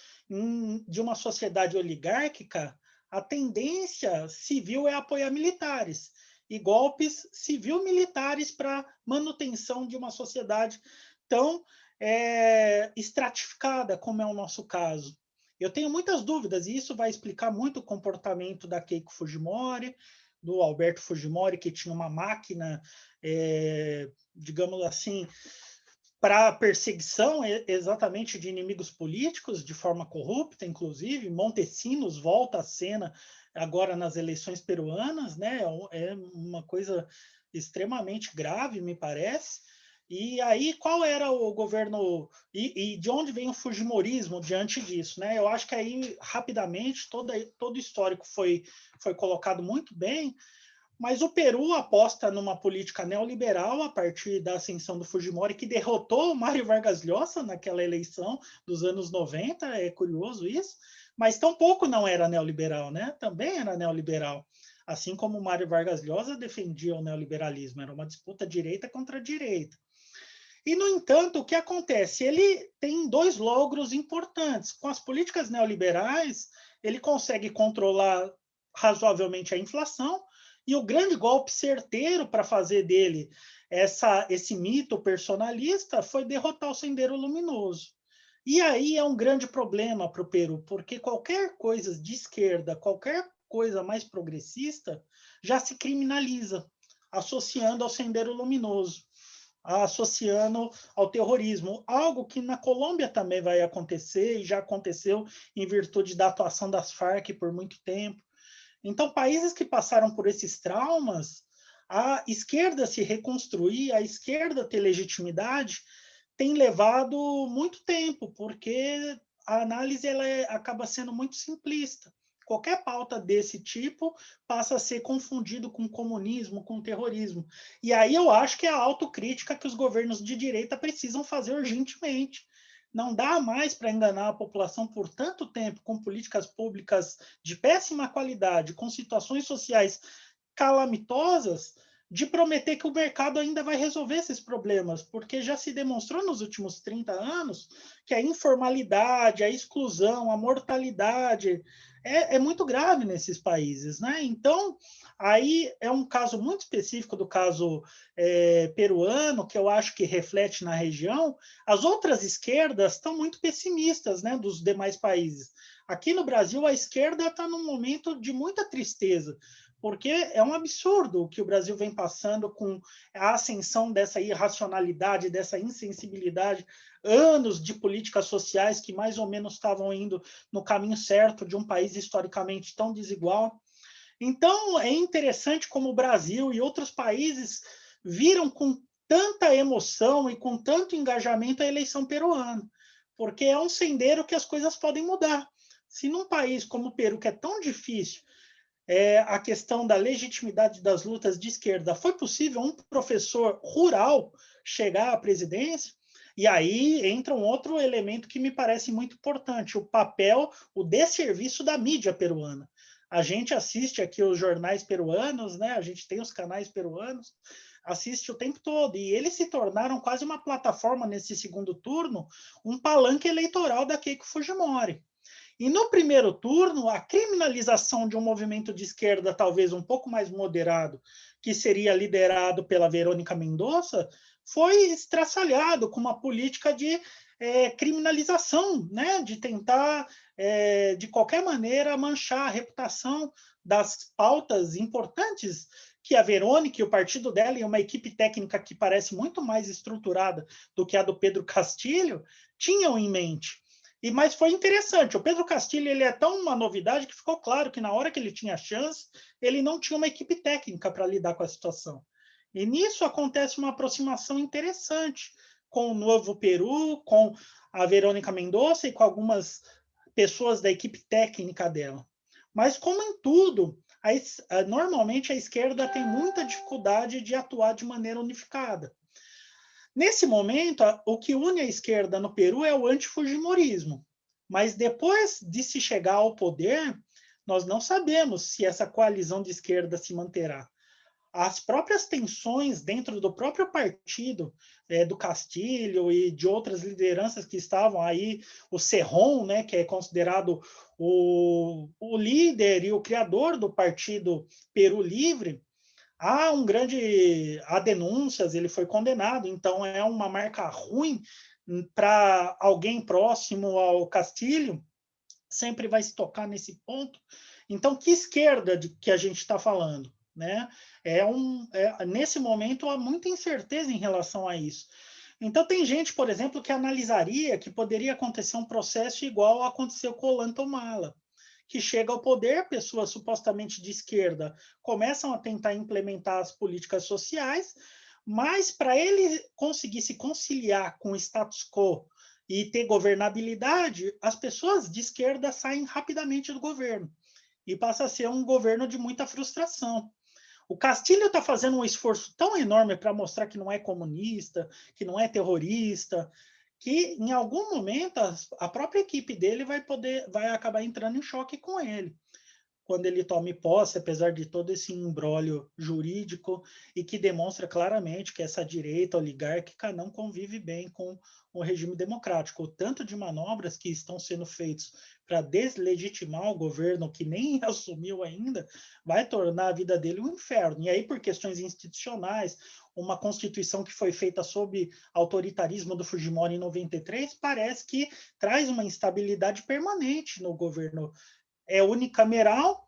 de uma sociedade oligárquica, a tendência civil é apoiar militares e golpes civil-militares para manutenção de uma sociedade tão estratificada como é o nosso caso. Eu tenho muitas dúvidas, e isso vai explicar muito o comportamento da Keiko Fujimori, do Alberto Fujimori, que tinha uma máquina, digamos assim, para perseguição exatamente de inimigos políticos, de forma corrupta, inclusive. Montesinos volta à cena agora nas eleições peruanas, né? É uma coisa extremamente grave, me parece. E aí, qual era o governo e de onde vem o fujimorismo diante disso, né? Eu acho que aí, rapidamente, todo o histórico foi colocado muito bem, mas o Peru aposta numa política neoliberal a partir da ascensão do Fujimori, que derrotou o Mário Vargas Llosa naquela eleição dos anos 90, é curioso isso, mas tampouco não era neoliberal, né? Também era neoliberal. Assim como o Mário Vargas Llosa defendia o neoliberalismo, era uma disputa direita contra direita. E, no entanto, o que acontece? Ele tem dois logros importantes. Com as políticas neoliberais, ele consegue controlar razoavelmente a inflação, e o grande golpe certeiro para fazer dele esse mito personalista foi derrotar o Sendero Luminoso. E aí é um grande problema para o Peru, porque qualquer coisa de esquerda, qualquer coisa mais progressista, já se criminaliza, associando ao Sendero Luminoso, associando ao terrorismo, algo que na Colômbia também vai acontecer, e já aconteceu em virtude da atuação das Farc por muito tempo. Então, países que passaram por esses traumas, a esquerda se reconstruir, a esquerda ter legitimidade, tem levado muito tempo, porque a análise acaba sendo muito simplista. Qualquer pauta desse tipo passa a ser confundido com comunismo, com terrorismo. E aí eu acho que é a autocrítica que os governos de direita precisam fazer urgentemente. Não dá mais para enganar a população por tanto tempo com políticas públicas de péssima qualidade, com situações sociais calamitosas, de prometer que o mercado ainda vai resolver esses problemas, porque já se demonstrou nos últimos 30 anos que a informalidade, a exclusão, a mortalidade é muito grave nesses países, né? Então, aí é um caso muito específico do caso peruano, que eu acho que reflete na região. As outras esquerdas estão muito pessimistas, né, dos demais países. Aqui no Brasil, a esquerda está num momento de muita tristeza, porque é um absurdo o que o Brasil vem passando com a ascensão dessa irracionalidade, dessa insensibilidade, anos de políticas sociais que mais ou menos estavam indo no caminho certo de um país historicamente tão desigual. Então, é interessante como o Brasil e outros países viram com tanta emoção e com tanto engajamento a eleição peruana, porque é um sendeiro que as coisas podem mudar. Se num país como o Peru, que é tão difícil, a questão da legitimidade das lutas de esquerda, foi possível um professor rural chegar à presidência, e aí entra um outro elemento que me parece muito importante, o papel, o desserviço da mídia peruana. A gente assiste aqui os jornais peruanos, né? A gente tem os canais peruanos, assiste o tempo todo, e eles se tornaram quase uma plataforma nesse segundo turno, um palanque eleitoral da Keiko Fujimori. E no primeiro turno, a criminalização de um movimento de esquerda talvez um pouco mais moderado, que seria liderado pela Verônica Mendonça, foi estraçalhado com uma política de criminalização, né? De tentar, de qualquer maneira, manchar a reputação das pautas importantes que a Verônica e o partido dela, e uma equipe técnica que parece muito mais estruturada do que a do Pedro Castilho, tinham em mente. Mas foi interessante, o Pedro Castilho ele é tão uma novidade que ficou claro que na hora que ele tinha chance, ele não tinha uma equipe técnica para lidar com a situação. E nisso acontece uma aproximação interessante com o Novo Peru, com a Verônica Mendonça e com algumas pessoas da equipe técnica dela. Mas, como em tudo, normalmente a esquerda tem muita dificuldade de atuar de maneira unificada. Nesse momento, o que une a esquerda no Peru é o antifujimorismo. Mas depois de se chegar ao poder, nós não sabemos se essa coalizão de esquerda se manterá. As próprias tensões dentro do próprio partido do Castilho e de outras lideranças que estavam aí, o Cerrón, né, que é considerado o líder e o criador do partido Peru Livre, há denúncias, ele foi condenado, então é uma marca ruim para alguém próximo ao Castilho, sempre vai se tocar nesse ponto. Então, que esquerda que a gente está falando? Né? Nesse momento, há muita incerteza em relação a isso. Então, tem gente, por exemplo, que analisaria que poderia acontecer um processo igual aconteceu com o Ollanta-Humala, que chega ao poder, pessoas supostamente de esquerda começam a tentar implementar as políticas sociais, mas para ele conseguir se conciliar com o status quo e ter governabilidade, as pessoas de esquerda saem rapidamente do governo e passa a ser um governo de muita frustração. O Castilho está fazendo um esforço tão enorme para mostrar que não é comunista, que não é terrorista, que em algum momento a própria equipe dele vai acabar entrando em choque com ele quando ele tome posse, apesar de todo esse imbróglio jurídico e que demonstra claramente que essa direita oligárquica não convive bem com o regime democrático. O tanto de manobras que estão sendo feitas para deslegitimar o governo, que nem assumiu ainda, vai tornar a vida dele um inferno. E aí, por questões institucionais, uma constituição que foi feita sob autoritarismo do Fujimori em 93, parece que traz uma instabilidade permanente no governo unicameral,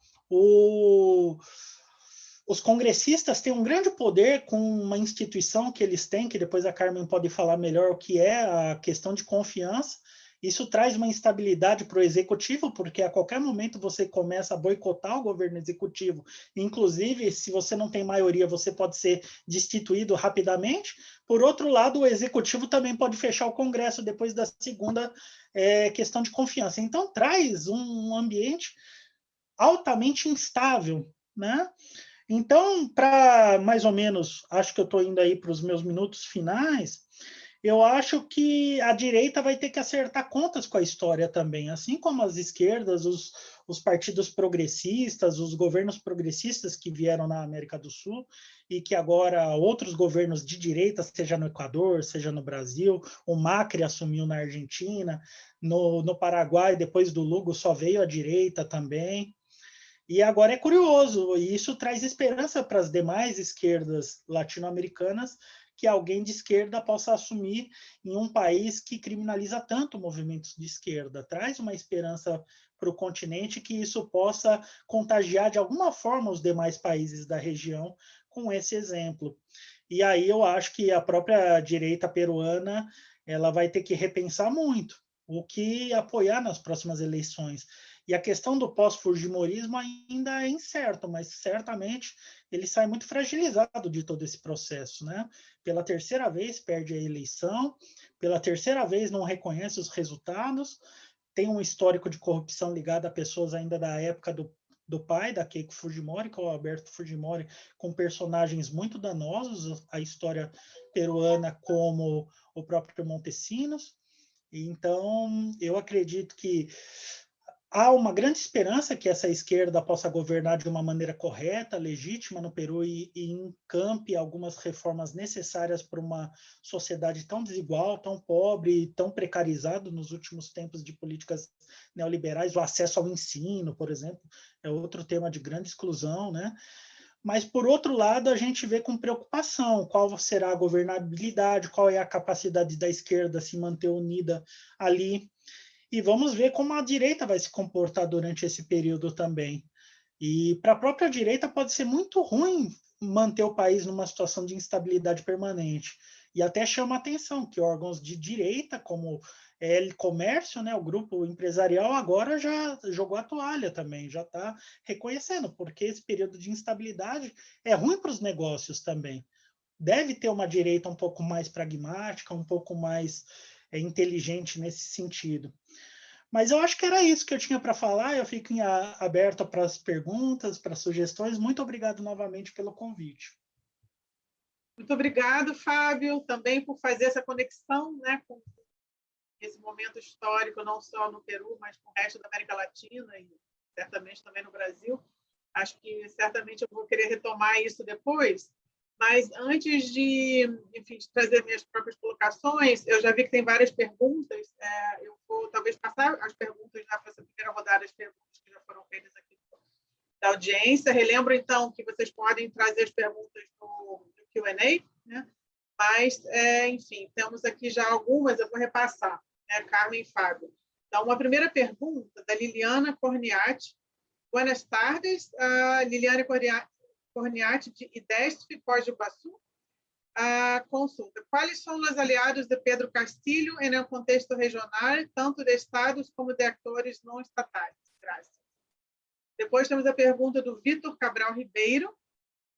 os congressistas têm um grande poder com uma instituição que eles têm, que depois a Carmen pode falar melhor o que é a questão de confiança. Isso traz uma instabilidade para o executivo, porque a qualquer momento você começa a boicotar o governo executivo. Inclusive, se você não tem maioria, você pode ser destituído rapidamente. Por outro lado, o executivo também pode fechar o Congresso depois da segunda questão de confiança. Então, traz um ambiente altamente instável, né? Então, para mais ou menos, acho que eu estou indo aí para os meus minutos finais, eu acho que a direita vai ter que acertar contas com a história também, assim como as esquerdas, os partidos progressistas, os governos progressistas que vieram na América do Sul e que agora outros governos de direita, seja no Equador, seja no Brasil, o Macri assumiu na Argentina, no Paraguai, depois do Lugo, só veio a direita também. E agora é curioso, e isso traz esperança para as demais esquerdas latino-americanas, que alguém de esquerda possa assumir em um país que criminaliza tanto movimentos de esquerda. Traz uma esperança para o continente que isso possa contagiar de alguma forma os demais países da região com esse exemplo. E aí eu acho que a própria direita peruana ela vai ter que repensar muito o que apoiar nas próximas eleições. E a questão do pós-fujimorismo ainda é incerta, mas certamente ele sai muito fragilizado de todo esse processo, né? Pela terceira vez perde a eleição, pela terceira vez não reconhece os resultados, tem um histórico de corrupção ligado a pessoas ainda da época do pai, da Keiko Fujimori, que é o Alberto Fujimori, com personagens muito danosos, a história peruana como o próprio Montesinos. Então, eu acredito que há uma grande esperança que essa esquerda possa governar de uma maneira correta, legítima no Peru e encampe algumas reformas necessárias para uma sociedade tão desigual, tão pobre e tão precarizada nos últimos tempos de políticas neoliberais. O acesso ao ensino, por exemplo, é outro tema de grande exclusão, né? Mas, por outro lado, a gente vê com preocupação qual será a governabilidade, qual é a capacidade da esquerda se manter unida ali. E vamos ver como a direita vai se comportar durante esse período também. E para a própria direita pode ser muito ruim manter o país numa situação de instabilidade permanente. E até chama a atenção que órgãos de direita, como El Comércio, né, o grupo empresarial, agora já jogou a toalha também, já está reconhecendo, porque esse período de instabilidade é ruim para os negócios também. Deve ter uma direita um pouco mais pragmática, um pouco mais inteligente nesse sentido. Mas eu acho que era isso que eu tinha para falar. Eu fico aberto para as perguntas, para sugestões. Muito obrigado novamente pelo convite. Muito obrigado, Fábio, também por fazer essa conexão, né, com esse momento histórico, não só no Peru, mas com o resto da América Latina e certamente também no Brasil. Acho que certamente eu vou querer retomar isso depois. Mas antes de, enfim, de trazer minhas próprias colocações, eu já vi que tem várias perguntas. Eu vou talvez passar as perguntas já para essa primeira rodada, as perguntas que já foram feitas aqui da audiência. Relembro, então, que vocês podem trazer as perguntas no Q&A, né? Mas, enfim, temos aqui já algumas, eu vou repassar, né? Carmen e Fábio. Então, uma primeira pergunta da Liliana Corniati. Buenas tardes, Liliana Corniati, de IDESF, Foz do Iguaçu. Consulta. Quais são os aliados de Pedro Castillo no contexto regional, tanto de estados como de atores não estatais? Graças. Depois temos a pergunta do Vitor Cabral Ribeiro.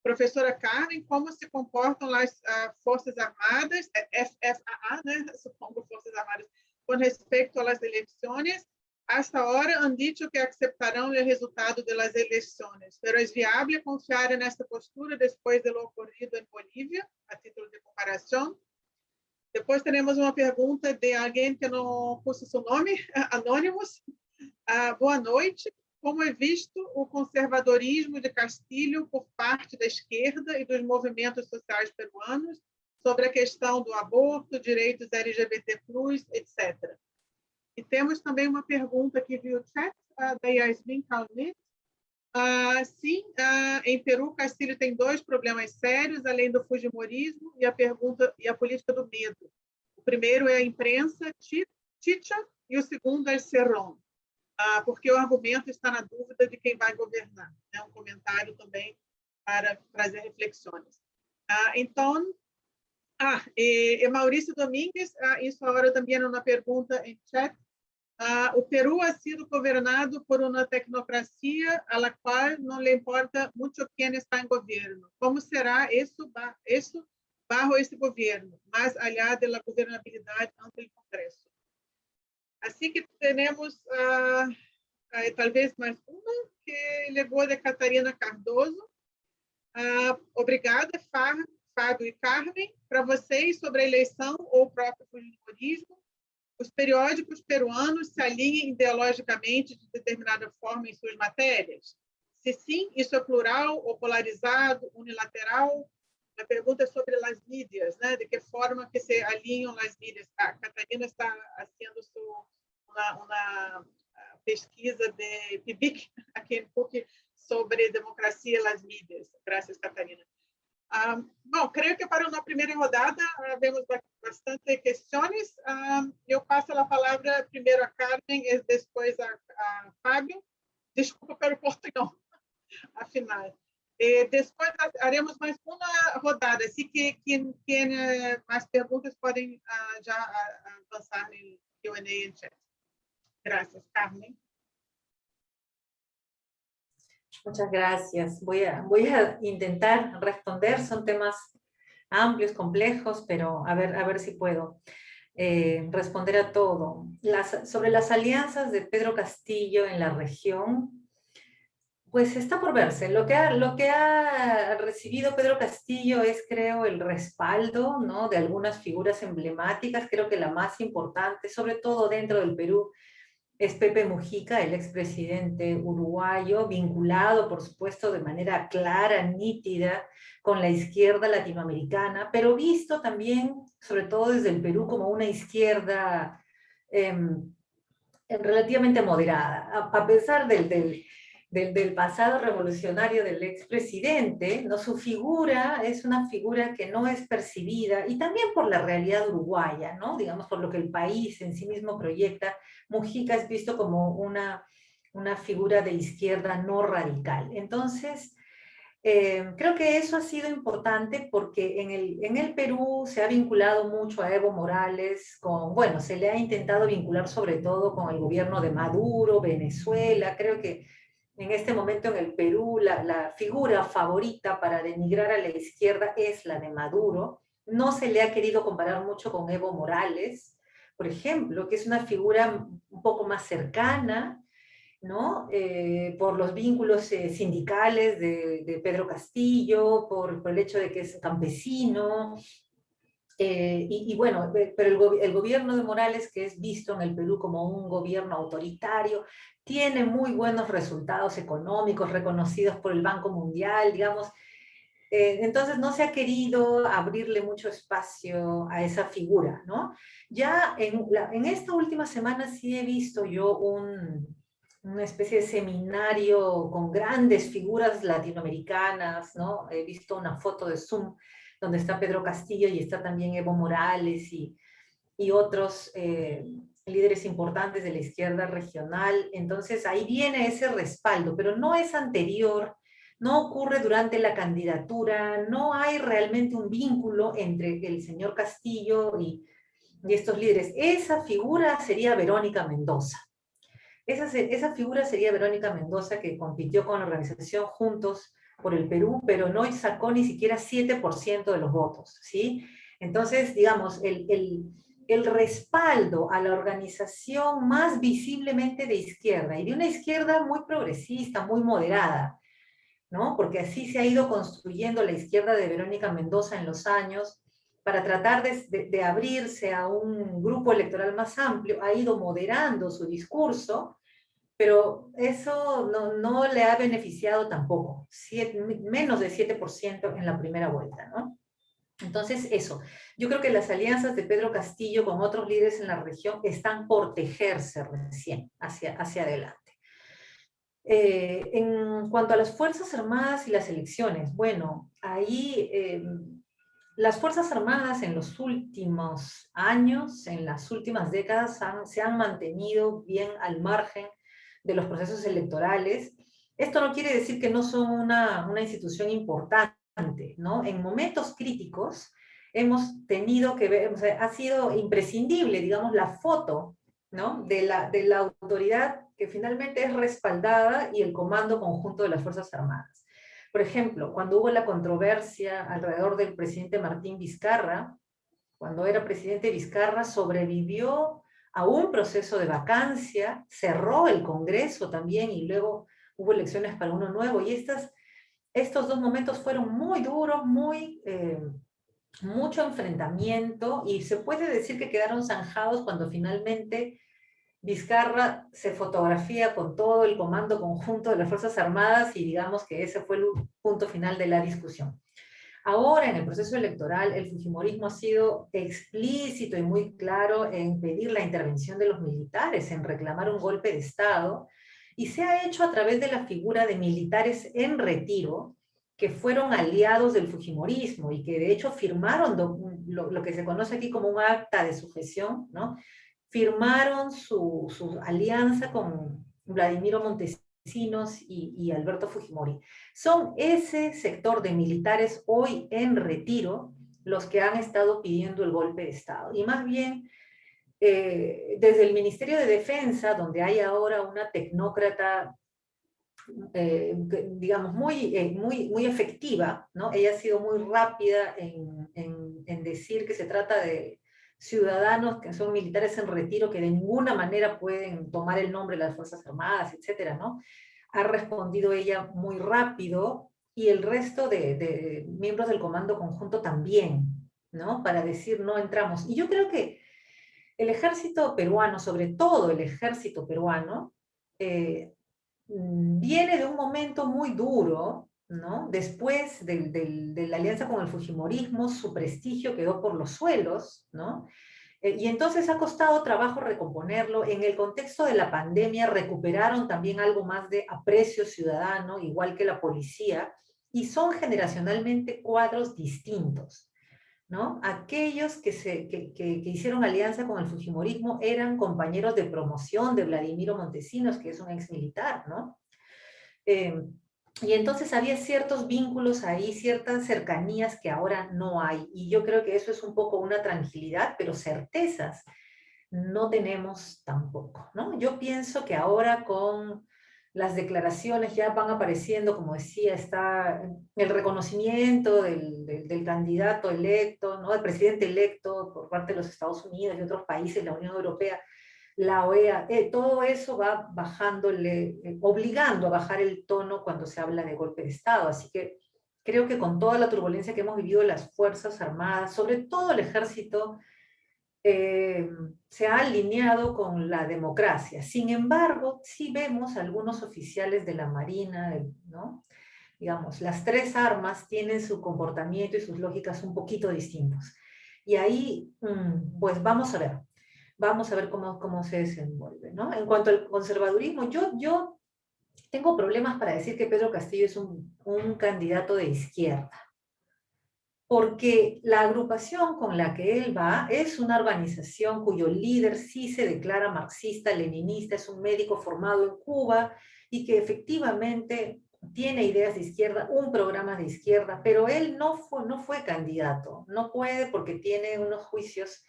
Professora Carmen, como se comportam as Forças Armadas, FFAA, né? Supongo Forças Armadas, com respeito às eleições? Hasta ahora han dicho que aceptarán el resultado de las elecciones, pero es viable confiar en esta postura después de lo ocurrido en Bolivia, a título de comparación. Depois teremos uma pergunta de alguém que não puso seu nome, Anônimos. Boa noite. Como é visto o conservadorismo de Castillo por parte da esquerda e dos movimentos sociais peruanos sobre a questão do aborto, direitos LGBT+, etc. E temos também uma pergunta aqui via chat, da Yasmin Calnet. Sim, em Peru, Castillo tem dois problemas sérios, além do fujimorismo e a política do medo. O primeiro é a imprensa Chicha e o segundo é Cerrón, porque o argumento está na dúvida de quem vai governar. É um comentário também para trazer reflexões. Então, e Maurício Domingues, isso agora também é uma pergunta em chat. O Peru ha sido gobernado por uma tecnocracia a la qual não lhe importa muito quem está em governo. Como será isso bajo esse governo, mais allá da governabilidade ante o Congresso? Assim que temos talvez mais uma, que chegou de Catarina Cardoso. Obrigada, Fábio e Carmen. Para vocês, sobre a eleição ou o próprio fujimorismo, os periódicos peruanos se alinham ideologicamente de determinada forma em suas matérias? Se sim, isso é plural ou polarizado, unilateral? A pergunta é sobre as mídias, né? De que forma que se alinham as mídias? A Catarina está fazendo uma pesquisa de PIBIC aqui em PUC sobre democracia e as mídias. Graças, Catarina. Bom, creio que para uma primeira rodada vemos bastante questões. Eu passo a palavra primeiro a Carmen e depois a Fábio. Desculpa pelo portunhol, afinal. E depois haremos mais uma rodada, assim que quem mais perguntas podem já avançar no Q&A em chat. Gracias, Carmen. Muchas gracias. Voy a intentar responder. Son temas amplios, complejos, pero a ver si puedo responder a todo. Sobre las alianzas de Pedro Castillo en la región, pues está por verse. Lo que ha recibido Pedro Castillo es, creo, el respaldo, ¿no?, de algunas figuras emblemáticas. Creo que la más importante, sobre todo dentro del Perú, es Pepe Mujica, el expresidente uruguayo, vinculado, por supuesto, de manera clara, nítida, con la izquierda latinoamericana, pero visto también, sobre todo desde el Perú, como una izquierda relativamente moderada. A pesar del pasado revolucionario del expresidente, ¿no? Su figura es una figura que no es percibida, y también por la realidad uruguaya, ¿no? Digamos, por lo que el país en sí mismo proyecta. Mujica es visto como una figura de izquierda no radical. Entonces, creo que eso ha sido importante porque en el Perú se ha vinculado mucho a Evo Morales, bueno, se le ha intentado vincular sobre todo con el gobierno de Maduro, Venezuela. Creo que en este momento en el Perú la figura favorita para denigrar a la izquierda es la de Maduro. No se le ha querido comparar mucho con Evo Morales, por ejemplo, que es una figura un poco más cercana, ¿no? Por los vínculos sindicales de Pedro Castillo, por el hecho de que es campesino, y bueno, pero el gobierno de Morales, que es visto en el Perú como un gobierno autoritario, tiene muy buenos resultados económicos reconocidos por el Banco Mundial, digamos. Entonces no se ha querido abrirle mucho espacio a esa figura, ¿no? Ya en esta última semana sí he visto yo una especie de seminario con grandes figuras latinoamericanas, ¿no? He visto una foto de Zoom donde está Pedro Castillo y está también Evo Morales y otros líderes importantes de la izquierda regional. Entonces ahí viene ese respaldo, pero no es anterior, no ocurre durante la candidatura, no hay realmente un vínculo entre el señor Castillo y estos líderes. Esa figura sería Verónica Mendoza. Esa figura sería Verónica Mendoza, que compitió con la organización Juntos por el Perú, pero no sacó ni siquiera 7% de los votos, ¿sí? Entonces, digamos, el respaldo a la organización más visiblemente de izquierda, y de una izquierda muy progresista, muy moderada, ¿no? Porque así se ha ido construyendo la izquierda de Verónica Mendoza en los años, para tratar de abrirse a un grupo electoral más amplio, ha ido moderando su discurso, pero eso no le ha beneficiado tampoco, menos de 7% en la primera vuelta, ¿no? Entonces, eso. Yo creo que las alianzas de Pedro Castillo con otros líderes en la región están por tejerse recién hacia adelante. En cuanto a las Fuerzas Armadas y las elecciones, bueno, ahí las Fuerzas Armadas en los últimos años, en las últimas décadas, se han mantenido bien al margen de los procesos electorales. Esto no quiere decir que no son una institución importante, ¿no? En momentos críticos hemos tenido que ver, o sea, ha sido imprescindible, digamos, la foto, ¿no? de la autoridad que finalmente es respaldada y el comando conjunto de las Fuerzas Armadas. Por ejemplo, cuando hubo la controversia alrededor del presidente Martín Vizcarra, cuando era presidente Vizcarra, sobrevivió a un proceso de vacancia, cerró el Congreso también y luego hubo elecciones para uno nuevo, y estos dos momentos fueron muy duros, mucho enfrentamiento, y se puede decir que quedaron zanjados cuando finalmente Vizcarra se fotografía con todo el comando conjunto de las Fuerzas Armadas, y digamos que ese fue el punto final de la discusión. Ahora, en el proceso electoral, el fujimorismo ha sido explícito y muy claro en pedir la intervención de los militares, en reclamar un golpe de Estado, y se ha hecho a través de la figura de militares en retiro, que fueron aliados del fujimorismo y que de hecho firmaron lo que se conoce aquí como un acta de sujeción, ¿no? Firmaron su alianza con Vladimiro Montesinos y Alberto Fujimori. Son ese sector de militares hoy en retiro los que han estado pidiendo el golpe de Estado. Y más bien, desde el Ministerio de Defensa, donde hay ahora una tecnócrata, digamos, muy efectiva, ¿no? Ella ha sido muy rápida en decir que se trata de ciudadanos que son militares en retiro, que de ninguna manera pueden tomar el nombre de las Fuerzas Armadas, etcétera, ¿no? Ha respondido ella muy rápido, y el resto de miembros del Comando Conjunto también, ¿no? Para decir, no entramos. Y yo creo que El ejército peruano, sobre todo el ejército peruano, viene de un momento muy duro, ¿no? Después de la alianza con el fujimorismo, su prestigio quedó por los suelos, ¿no? Y entonces ha costado trabajo recomponerlo. En el contexto de la pandemia recuperaron también algo más de aprecio ciudadano, igual que la policía, y son generacionalmente cuadros distintos, ¿no? Aquellos que hicieron alianza con el fujimorismo eran compañeros de promoción de Vladimiro Montesinos, que es un ex militar, ¿no? Y entonces había ciertos vínculos ahí, ciertas cercanías que ahora no hay. Y yo creo que eso es un poco una tranquilidad, pero certezas no tenemos tampoco, ¿no? Yo pienso que ahora con las declaraciones ya van apareciendo, como decía, está el reconocimiento del candidato electo, ¿no? Del presidente electo por parte de los Estados Unidos y otros países, la Unión Europea, la OEA, todo eso va bajándole, obligando a bajar el tono cuando se habla de golpe de Estado. Así que creo que con toda la turbulencia que hemos vivido las Fuerzas Armadas, sobre todo el Ejército, se ha alineado con la democracia. Sin embargo, sí vemos algunos oficiales de la Marina, ¿no? Digamos, las tres armas tienen su comportamiento y sus lógicas un poquito distintos. Y ahí, pues vamos a ver cómo se desenvuelve, ¿no? En cuanto al conservadurismo, yo tengo problemas para decir que Pedro Castillo es un candidato de izquierda, porque la agrupación con la que él va es una organización cuyo líder sí se declara marxista, leninista, es un médico formado en Cuba y que efectivamente tiene ideas de izquierda, un programa de izquierda, pero él no fue candidato, no puede porque tiene unos juicios,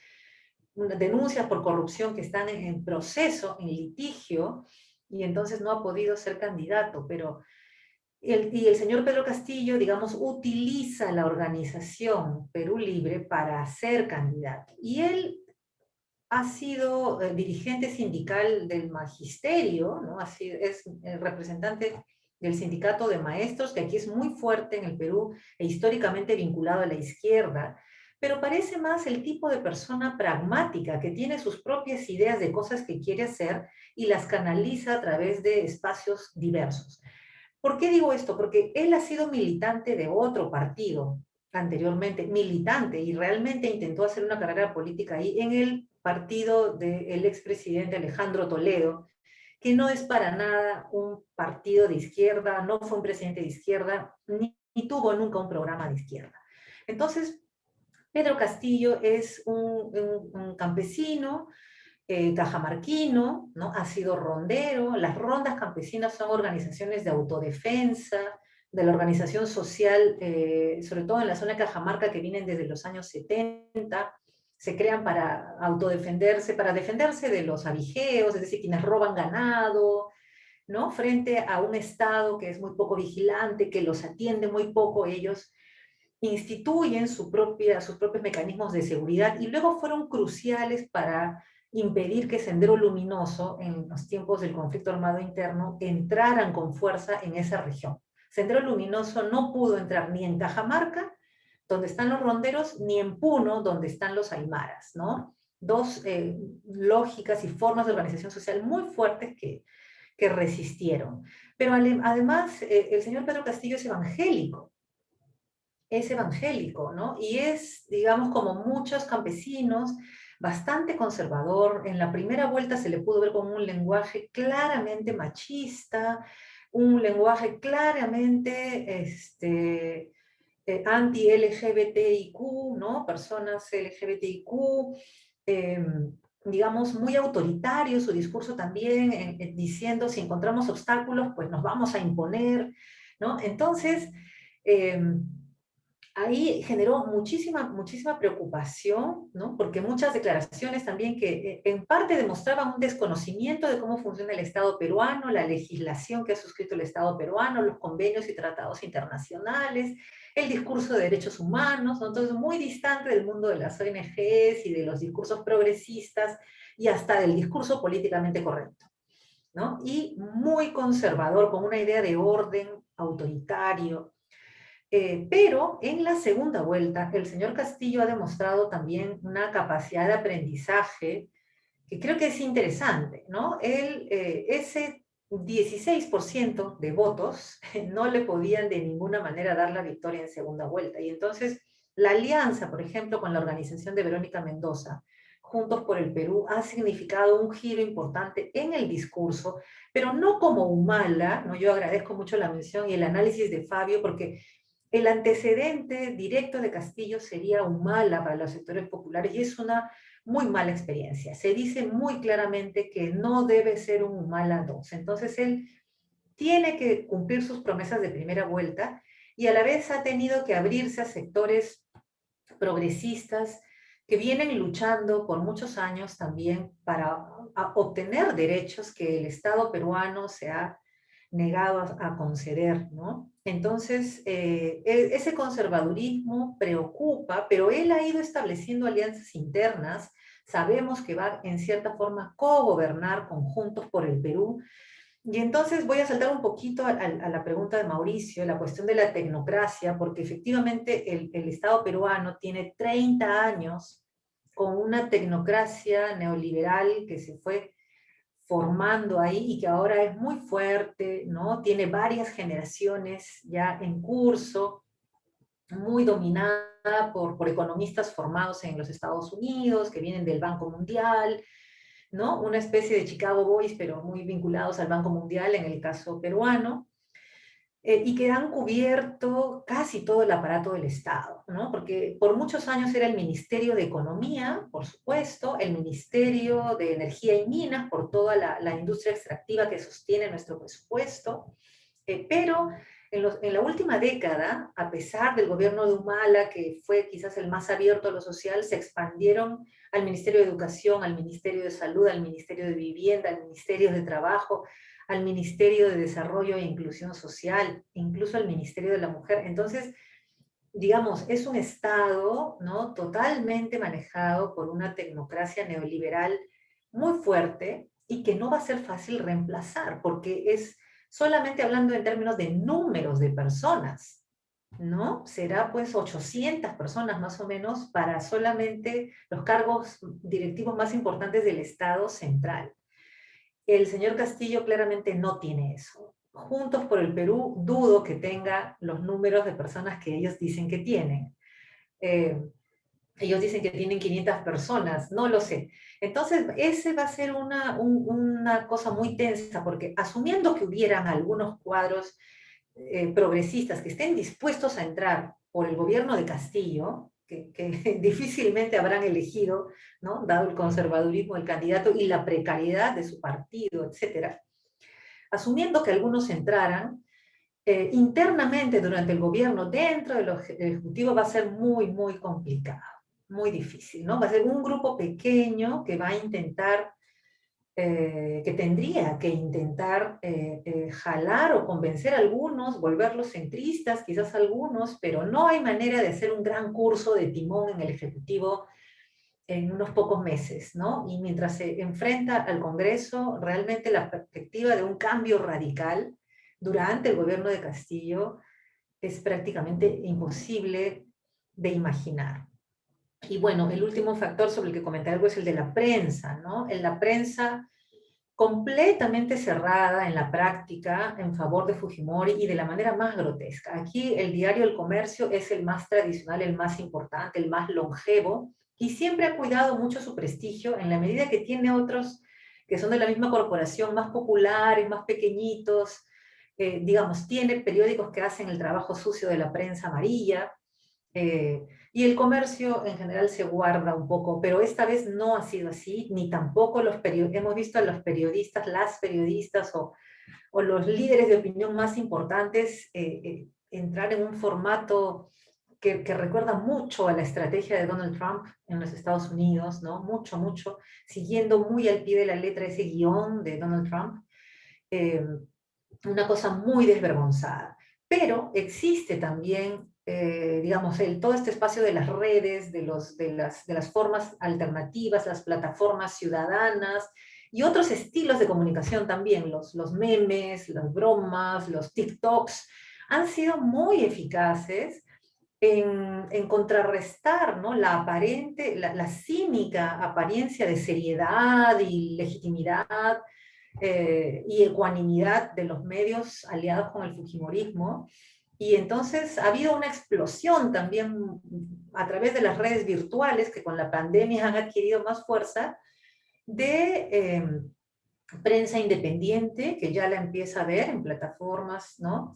unas denuncias por corrupción que están en proceso, en litigio, y entonces no ha podido ser candidato, pero y el señor Pedro Castillo, digamos, utiliza la organización Perú Libre para ser candidato. Y él ha sido dirigente sindical del magisterio, ¿no? Es el representante del sindicato de maestros, que aquí es muy fuerte en el Perú e históricamente vinculado a la izquierda, pero parece más el tipo de persona pragmática que tiene sus propias ideas de cosas que quiere hacer y las canaliza a través de espacios diversos. ¿Por qué digo esto? Porque él ha sido militante de otro partido anteriormente, militante, y realmente intentó hacer una carrera política ahí, en el partido del expresidente Alejandro Toledo, que no es para nada un partido de izquierda, no fue un presidente de izquierda, ni tuvo nunca un programa de izquierda. Entonces, Pedro Castillo es un campesino, cajamarquino, ¿no? Ha sido rondero. Las rondas campesinas son organizaciones de autodefensa, de la organización social, sobre todo en la zona de Cajamarca, que vienen desde los años 70, se crean para autodefenderse, para defenderse de los abigeos, es decir, quienes roban ganado, ¿no? Frente a un Estado que es muy poco vigilante, que los atiende muy poco, ellos instituyen sus propios mecanismos de seguridad y luego fueron cruciales para impedir que Sendero Luminoso, en los tiempos del conflicto armado interno, entraran con fuerza en esa región. Sendero Luminoso no pudo entrar ni en Cajamarca, donde están los ronderos, ni en Puno, donde están los aymaras, ¿no? Dos lógicas y formas de organización social muy fuertes que resistieron. Pero además, el señor Pedro Castillo es evangélico, ¿no? Y es, digamos, como muchos campesinos, bastante conservador. En la primera vuelta se le pudo ver con un lenguaje claramente machista, un lenguaje claramente anti-LGBTIQ, ¿no? Personas LGBTIQ, digamos, muy autoritario su discurso también, diciendo si encontramos obstáculos, pues nos vamos a imponer, ¿no? Entonces, ahí generó muchísima preocupación, ¿no? Porque muchas declaraciones también que en parte demostraban un desconocimiento de cómo funciona el Estado peruano, la legislación que ha suscrito el Estado peruano, los convenios y tratados internacionales, el discurso de derechos humanos, ¿no? Entonces muy distante del mundo de las ONGs y de los discursos progresistas y hasta del discurso políticamente correcto, ¿no? Y muy conservador, con una idea de orden autoritario. Pero en la segunda vuelta, el señor Castillo ha demostrado también una capacidad de aprendizaje que creo que es interesante, ¿no? Ese 16% de votos no le podían de ninguna manera dar la victoria en segunda vuelta. Y entonces la alianza, por ejemplo, con la organización de Verónica Mendoza, Juntos por el Perú, ha significado un giro importante en el discurso, pero no como Humala, ¿no? Yo agradezco mucho la mención y el análisis de Fabio, porque el antecedente directo de Castillo sería Humala para los sectores populares, y es una muy mala experiencia. Se dice muy claramente que no debe ser un Humala 2. Entonces él tiene que cumplir sus promesas de primera vuelta, y a la vez ha tenido que abrirse a sectores progresistas que vienen luchando por muchos años también para obtener derechos que el Estado peruano se ha negado a conceder, ¿no? Entonces, ese conservadurismo preocupa, pero él ha ido estableciendo alianzas internas. Sabemos que va en cierta forma a cogobernar con Juntos por el Perú. Y entonces voy a saltar un poquito a la pregunta de Mauricio, la cuestión de la tecnocracia, porque efectivamente el Estado peruano tiene 30 años con una tecnocracia neoliberal que se fue formando ahí y que ahora es muy fuerte, ¿no? Tiene varias generaciones ya en curso, muy dominada por economistas formados en los Estados Unidos, que vienen del Banco Mundial, ¿no? Una especie de Chicago Boys, pero muy vinculados al Banco Mundial en el caso peruano, y que han cubierto casi todo el aparato del Estado, ¿no? Porque por muchos años era el Ministerio de Economía, por supuesto, el Ministerio de Energía y Minas, por toda la industria extractiva que sostiene nuestro presupuesto, pero en la última década, a pesar del gobierno de Humala, que fue quizás el más abierto a lo social, se expandieron al Ministerio de Educación, al Ministerio de Salud, al Ministerio de Vivienda, al Ministerio de Trabajo, al Ministerio de Desarrollo e Inclusión Social, incluso al Ministerio de la Mujer. Entonces, digamos, es un Estado, ¿no?, totalmente manejado por una tecnocracia neoliberal muy fuerte y que no va a ser fácil reemplazar, porque es solamente hablando en términos de números de personas, ¿no? Será pues 800 personas más o menos para solamente los cargos directivos más importantes del Estado central. El señor Castillo claramente no tiene eso. Juntos por el Perú, dudo que tenga los números de personas que ellos dicen que tienen. Ellos dicen que tienen 500 personas, no lo sé. Entonces, ese va a ser una cosa muy tensa, porque asumiendo que hubieran algunos cuadros progresistas que estén dispuestos a entrar por el gobierno de Castillo, que difícilmente habrán elegido, ¿no?, dado el conservadurismo del candidato y la precariedad de su partido, etc. Asumiendo que algunos entraran, internamente durante el gobierno, dentro del Ejecutivo, va a ser muy, muy complicado, muy difícil, ¿no? Va a ser un grupo pequeño que va a intentar, que tendría que intentar jalar o convencer a algunos, volverlos centristas, quizás algunos, pero no hay manera de hacer un gran curso de timón en el Ejecutivo en unos pocos meses, ¿no? Y mientras se enfrenta al Congreso, realmente la perspectiva de un cambio radical durante el gobierno de Castillo es prácticamente imposible de imaginar. Y bueno, el último factor sobre el que comenté algo es el de la prensa, ¿no? En la prensa completamente cerrada en la práctica en favor de Fujimori y de la manera más grotesca. Aquí el diario El Comercio es el más tradicional, el más importante, el más longevo, y siempre ha cuidado mucho su prestigio en la medida que tiene otros que son de la misma corporación, más populares, más pequeñitos, digamos, tiene periódicos que hacen el trabajo sucio de la prensa amarilla, y el Comercio en general se guarda un poco, pero esta vez no ha sido así, ni tampoco hemos visto a los periodistas, las periodistas o los líderes de opinión más importantes entrar en un formato que recuerda mucho a la estrategia de Donald Trump en los Estados Unidos, ¿no? Mucho, mucho, siguiendo muy al pie de la letra ese guión de Donald Trump, una cosa muy desvergonzada. Pero existe también, digamos, todo este espacio de las redes, de las formas alternativas, las plataformas ciudadanas y otros estilos de comunicación también, los memes, las bromas, los TikToks, han sido muy eficaces en contrarrestar, ¿no?, la cínica apariencia de seriedad y legitimidad y ecuanimidad de los medios aliados con el fujimorismo. Y entonces ha habido una explosión también a través de las redes virtuales que con la pandemia han adquirido más fuerza de prensa independiente, que ya la empieza a ver en plataformas, ¿no?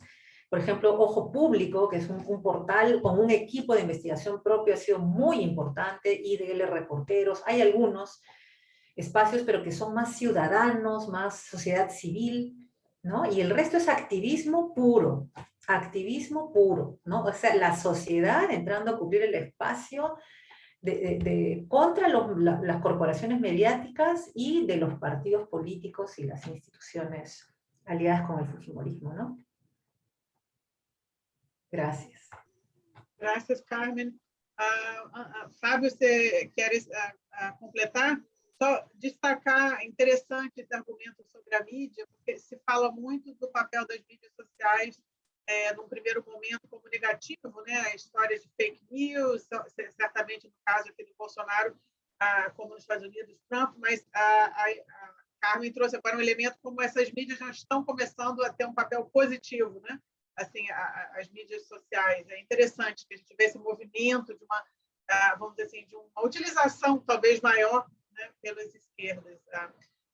Por ejemplo, Ojo Público, que es un portal con un equipo de investigación propio, ha sido muy importante, IDL Reporteros, hay algunos espacios, pero que son más ciudadanos, más sociedad civil, ¿no? Y el resto es activismo puro, ¿no? O sea, la sociedad entrando a cubrir el espacio contra las corporaciones mediáticas y de los partidos políticos y las instituciones aliadas con el fujimorismo, ¿no? Gracias. Gracias, Carmen. Fábio, você quer completar? Só destacar, interessante esse argumento sobre a mídia, porque se fala muito do papel das mídias sociais num primeiro momento como negativo, né? A história de fake news, certamente no caso aqui do Bolsonaro, como nos Estados Unidos, Trump, mas a Carmen trouxe agora um elemento como essas mídias já estão começando a ter um papel positivo, né? Assim, as mídias sociais. É interessante que a gente vê esse movimento de uma, vamos dizer assim, de uma utilização talvez maior, né, pelas esquerdas.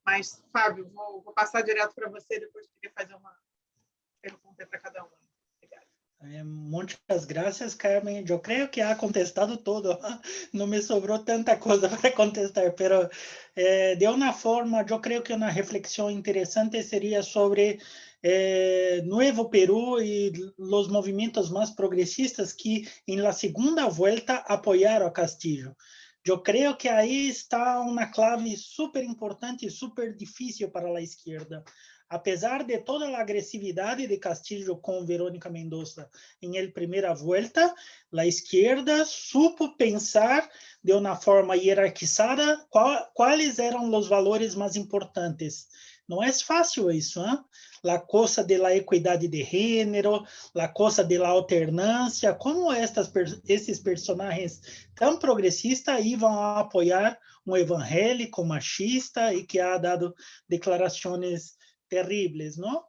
Mas, Fábio, vou passar direto para você, depois queria fazer uma pergunta para cada um. Obrigada. Muchas gracias, Carmen. Yo creo que ha contestado todo. No me sobró tanta cosa para contestar, pero de una forma, yo creo que una reflexión interesante sería sobre Nuevo Perú y los movimientos más progresistas que en la segunda vuelta apoyaron a Castillo. Yo creo que ahí está una clave súper importante y súper difícil para la izquierda. Apesar de toda a agressividade de Castillo com Verônica Mendoza em el primeira vuelta, a esquerda supo pensar de uma forma hierarquizada quais eram os valores mais importantes. Não é fácil isso, hein? A coisa da equidade de gênero, a coisa da alternância, como esses personagens tão progressistas iam apoiar um evangélico machista e que ha dado declarações terribles, ¿no?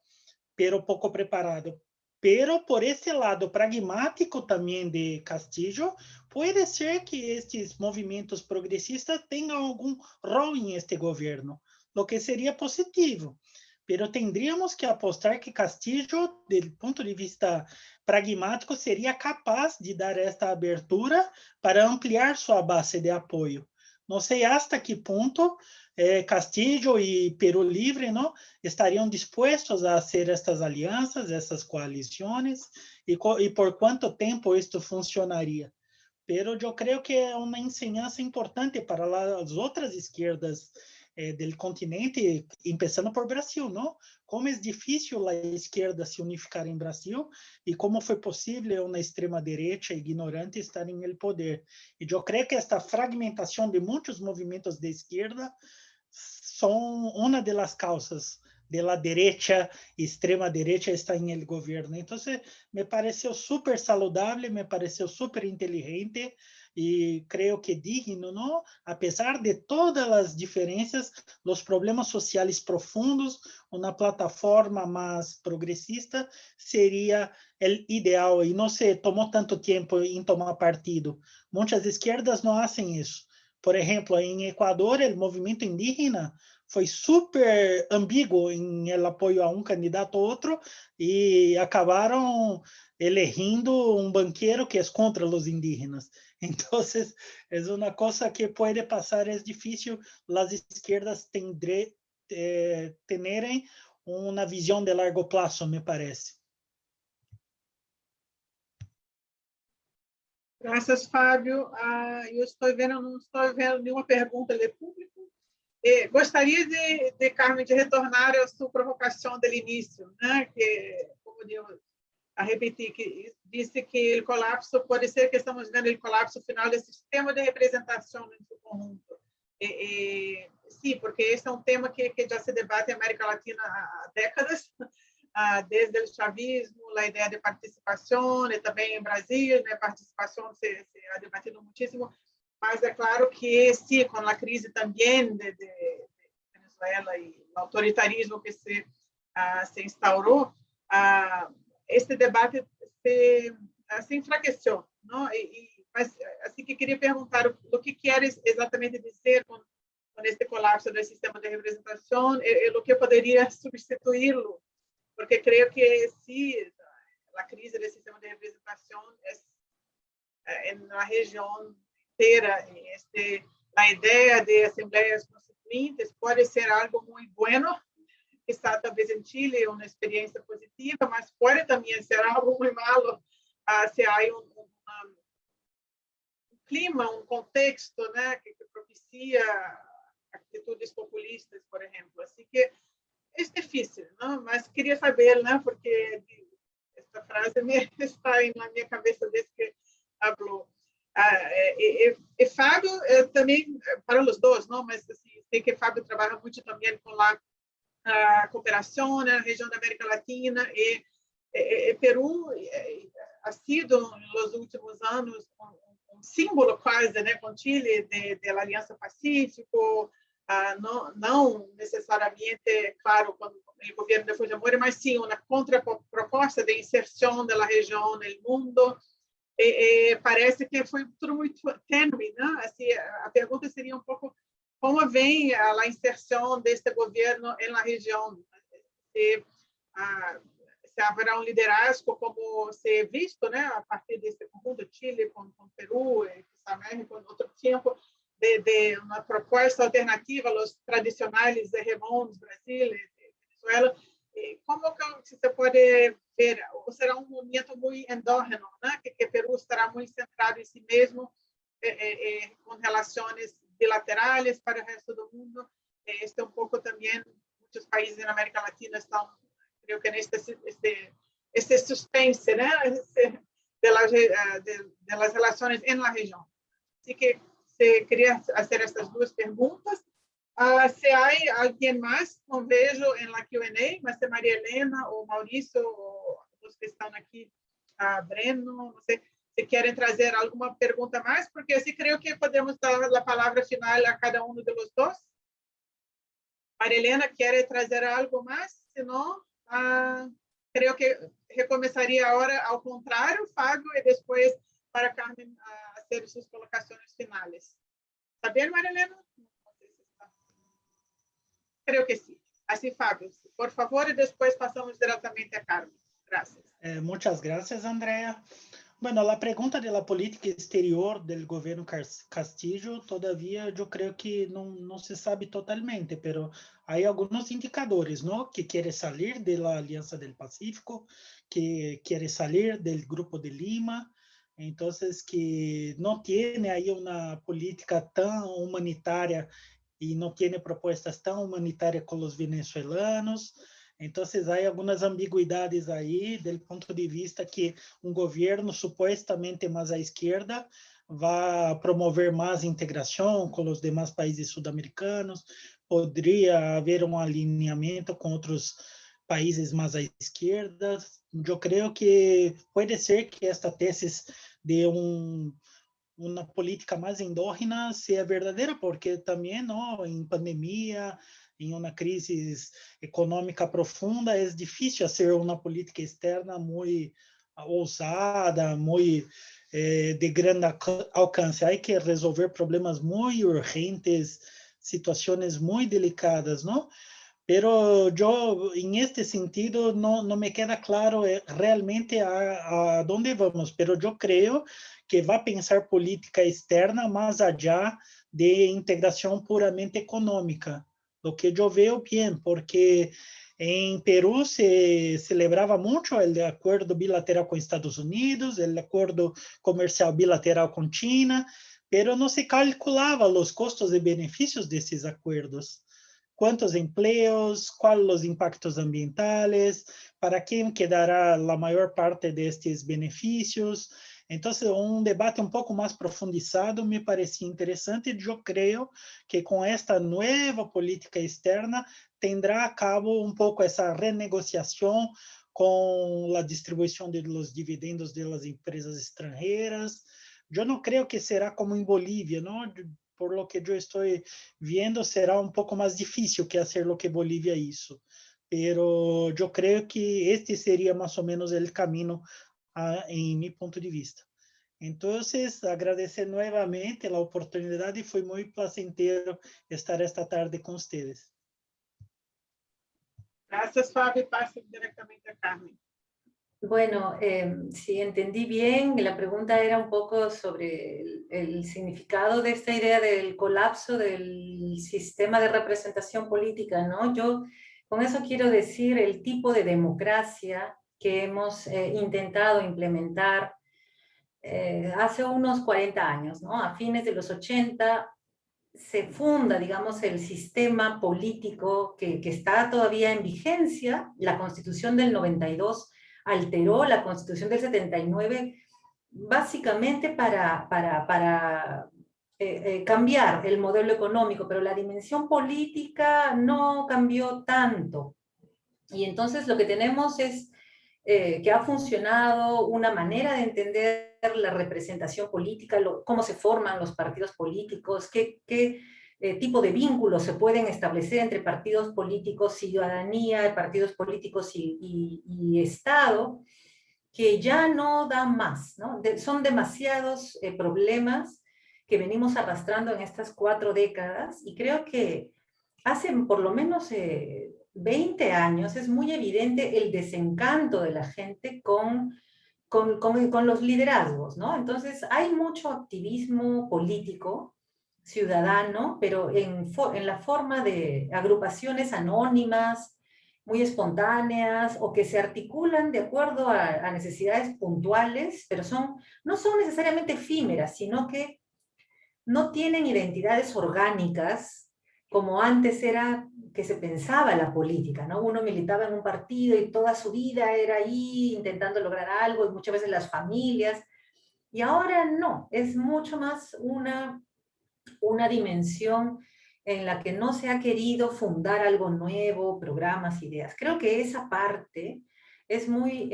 Pero poco preparado. Pero por ese lado pragmático también de Castillo, puede ser que estos movimientos progresistas tengan algún rol en este gobierno, lo que sería positivo. Pero tendríamos que apostar que Castillo, desde el punto de vista pragmático, sería capaz de dar esta abertura para ampliar su base de apoyo. No sé hasta qué punto Castillo y Perú Libre, ¿no?, estarían dispuestos a hacer estas alianzas, estas coaliciones, y por cuánto tiempo esto funcionaría. Pero yo creo que es una enseñanza importante para las otras izquierdas del continente, empezando por Brasil, ¿no? Como es difícil la izquierda se unificar en Brasil y cómo fue posible una extrema derecha ignorante estar en el poder. Y yo creo que esta fragmentación de muchos movimientos de izquierda son una de las causas de la derecha, extrema derecha, está en el gobierno. Entonces, me pareció súper saludable, me pareció súper inteligente y creo que digno, ¿no? A pesar de todas las diferencias, los problemas sociales profundos, una plataforma más progresista sería el ideal y no se tomó tanto tiempo en tomar partido. Muchas izquierdas no hacen eso. Por ejemplo, en Ecuador, el movimiento indígena foi super ambíguo em el apoio a um candidato ou outro e acabaram elegendo um banqueiro que é contra os indígenas. Então, é uma coisa que pode passar, é difícil as esquerdas terem uma visão de largo prazo, me parece. Graças, Fábio. Eu não estou vendo nenhuma pergunta de público. Gostaria de Carmen, de retornar à sua provocação do início, né? Que, como eu repeti, que disse que o colapso pode ser que estamos vendo o colapso final desse sistema de representação no seu conjunto. Sim, porque esse é um tema que já se debate na América Latina há décadas, desde o chavismo, a ideia de participação, e também em Brasil, né, participação se ha debatido muitíssimo, mas é claro que, sim, com a crise também de Venezuela e o autoritarismo que se instaurou, este debate se enfraqueceu, não? Mas assim que queria perguntar o que queres exatamente dizer com este colapso do sistema de representação e o que poderia substituí-lo, porque creio que se a crise do sistema de representação na região inteira, a ideia de assembleias constituintes pode ser algo muito bueno, está talvez em Chile uma experiência positiva, mas pode também ser algo muito malo se há um clima, um contexto, né, que propicia atitudes populistas, por exemplo. Assim que é difícil, não? Mas queria saber, né, porque esta frase está na minha cabeça desde que falou. Fábio também, para os dois, não? Mas assim, sei que Fábio trabalha muito também com a cooperação na região da América Latina e Peru ha sido nos últimos anos um símbolo quase, né, com Chile da Aliança Pacífico, não necessariamente, claro, com o governo de Fujimori, mas sim uma contraproposta de inserção da região no mundo. Parece que foi tudo muito tênue, né? Assim, a pergunta seria um pouco como vem a inserção deste governo na região. Se haverá um liderazgo como se é visto, né, a partir desse conjunto, Chile com Peru, também com outro tempo, de uma proposta alternativa aos tradicionais hegemônicos Brasil e Venezuela. Como que você pode ver? Será um movimento muito endógeno, né, que Peru estará muito centrado em si mesmo, com relações bilaterais para o resto do mundo. Este é um pouco também, muitos países na América Latina estão, creio que neste suspense, né, das relações na região. Assim que se queria fazer essas duas perguntas. Se há alguém mais, não vejo na Q&A, mas se Maria Helena ou Maurício, ou os que estão aqui, Breno, não sei, se querem trazer alguma pergunta mais, porque assim creio que podemos dar a palavra final a cada um dos dois. Maria Helena, quer trazer algo mais? Se não, creio que recomeçaria agora ao contrário, Fábio, e depois para Carmen hacer suas colocações finais. Está bem, Maria Helena? Creio que sim. Assim, Fábio, por favor, e depois passamos diretamente a Carmen. Gracias. Muchas gracias, Andrea. Bueno, la pregunta de la política exterior del gobierno Castillo, todavía yo creo que no se sabe totalmente, pero hay algunos indicadores, ¿no? Que quiere salir de la Alianza del Pacífico, que quiere salir del Grupo de Lima, entonces que no tiene ahí una política tan humanitaria y no tiene propuestas tan humanitarias con los venezolanos. Entonces, há algumas ambiguidades aí, do ponto de vista que um governo supuestamente mais à esquerda vai promover mais integração com os demais países sul-americanos, poderia haver um alinhamento com outros países mais à esquerda. Eu creio que pode ser que esta tese de uma política mais endógena seja verdadeira, porque também, não, em pandemia, em uma crise econômica profunda, é difícil fazer uma política externa muito ousada, muito de grande alcance. Há que resolver problemas muito urgentes, situações muito delicadas, não? Pero yo, en este sentido, no me queda claro realmente a dónde vamos, pero yo creo que va a pensar política externa más allá de integración puramente económica, lo que yo veo bien, porque en Perú se celebraba mucho el acuerdo bilateral con Estados Unidos, el acuerdo comercial bilateral con China, pero no se calculaba los costos y beneficios de estos acuerdos. Quantos empleos, quais os impactos ambientales, para quem quedará a maior parte destes benefícios. Entonces, un debate un poco más profundizado me parecía interesante. Yo creo que con esta nueva política externa tendrá a cabo un poco esa renegociación con la distribución de los dividendos de las empresas extranjeras. Yo no creo que será como en Bolivia, ¿no? Por lo que yo estoy viendo, será un poco más difícil que hacer lo que Bolivia hizo. Pero yo creo que este sería más o menos el camino en mi punto de vista. Entonces, agradecer nuevamente la oportunidad y fue muy placentero estar esta tarde con ustedes. Gracias, Fábio. Paso directamente a Carmen. Bueno, si entendí bien, la pregunta era un poco sobre el significado de esta idea del colapso del sistema de representación política, ¿no? Yo con eso quiero decir el tipo de democracia que hemos intentado implementar hace unos 40 años, ¿no? A fines de los 80 se funda, digamos, el sistema político que está todavía en vigencia. La Constitución del 92 alteró la Constitución del 79 básicamente para cambiar el modelo económico, pero la dimensión política no cambió tanto. Y entonces lo que tenemos es que ha funcionado una manera de entender la representación política, cómo se forman los partidos políticos, qué tipo de vínculos se pueden establecer entre partidos políticos, ciudadanía, partidos políticos y Estado, que ya no dan más, ¿no? Son demasiados problemas que venimos arrastrando en estas 4 décadas, y creo que hace por lo menos 20 años es muy evidente el desencanto de la gente con los liderazgos, ¿no? Entonces hay mucho activismo político, ciudadano, pero en la forma de agrupaciones anónimas, muy espontáneas, o que se articulan de acuerdo a necesidades puntuales, pero no son necesariamente efímeras, sino que no tienen identidades orgánicas, como antes era que se pensaba la política, ¿no? Uno militaba en un partido y toda su vida era ahí intentando lograr algo, y muchas veces las familias, y ahora no, es mucho más una dimensión en la que no se ha querido fundar algo nuevo, programas, ideas. Creo que esa parte es muy,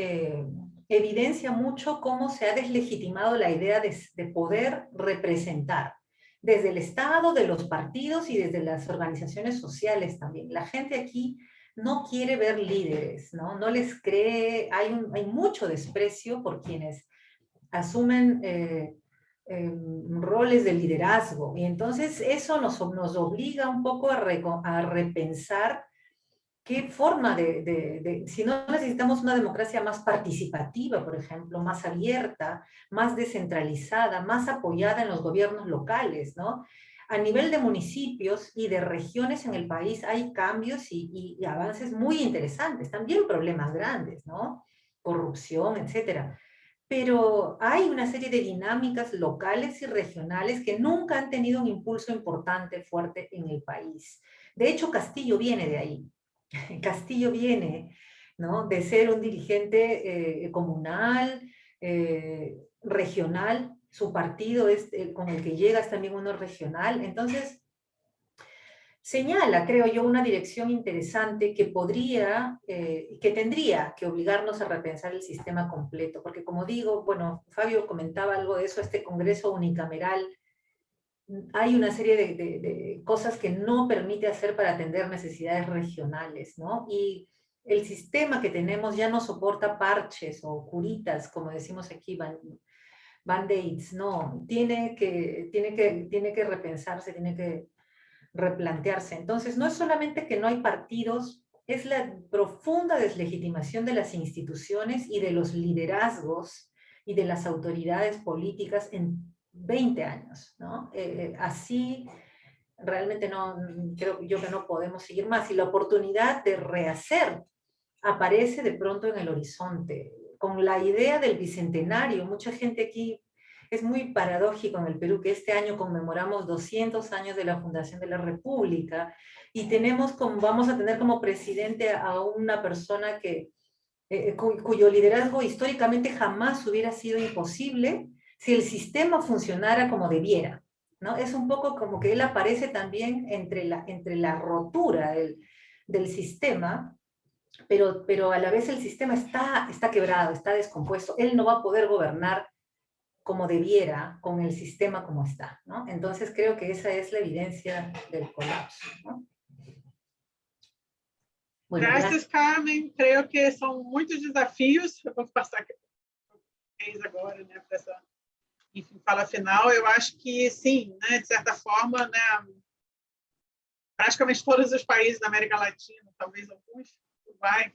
evidencia mucho cómo se ha deslegitimado la idea de poder representar, desde el Estado, de los partidos y desde las organizaciones sociales también. La gente aquí no quiere ver líderes, ¿no? No les cree, hay mucho desprecio por quienes asumen roles de liderazgo, y entonces eso nos obliga un poco a repensar qué forma si no necesitamos una democracia más participativa, por ejemplo, más abierta, más descentralizada, más apoyada en los gobiernos locales, ¿no? A nivel de municipios y de regiones en el país hay cambios y avances muy interesantes, también problemas grandes, ¿no? Corrupción, etcétera. Pero hay una serie de dinámicas locales y regionales que nunca han tenido un impulso importante, fuerte en el país. De hecho, Castillo viene de ahí. Castillo viene, ¿no?, de ser un dirigente comunal, regional. Su partido con el que llega es también uno regional. Entonces, señala, creo yo, una dirección interesante que que tendría que obligarnos a repensar el sistema completo, porque como digo, bueno, Fábio comentaba algo de eso, este Congreso unicameral, hay una serie de cosas que no permite hacer para atender necesidades regionales, ¿no? Y el sistema que tenemos ya no soporta parches o curitas, como decimos aquí, band-aids, no, tiene que repensarse, tiene que replantearse. Entonces, no es solamente que no hay partidos, es la profunda deslegitimación de las instituciones y de los liderazgos y de las autoridades políticas en 20 años, ¿no? Así realmente no, creo yo que no podemos seguir más, y la oportunidad de rehacer aparece de pronto en el horizonte, con la idea del bicentenario. Mucha gente aquí, es muy paradójico en el Perú que este año conmemoramos 200 años de la fundación de la República, y vamos a tener como presidente a una persona que cuyo liderazgo históricamente jamás hubiera sido imposible si el sistema funcionara como debiera, ¿no? Es un poco como que él aparece también entre la rotura del sistema, pero a la vez el sistema está quebrado, está descompuesto. Él no va a poder gobernar como debiera con el sistema como está, ¿no? Entonces creo que esa es la evidencia del colapso, ¿no? Bueno, graças, Carmen. Creio que são muitos desafios. Eu vou passar aqui agora, né, para essa, enfim, fala final. Eu acho que, sim, né, de certa forma, né, praticamente todos os países da América Latina, talvez alguns, Uruguai,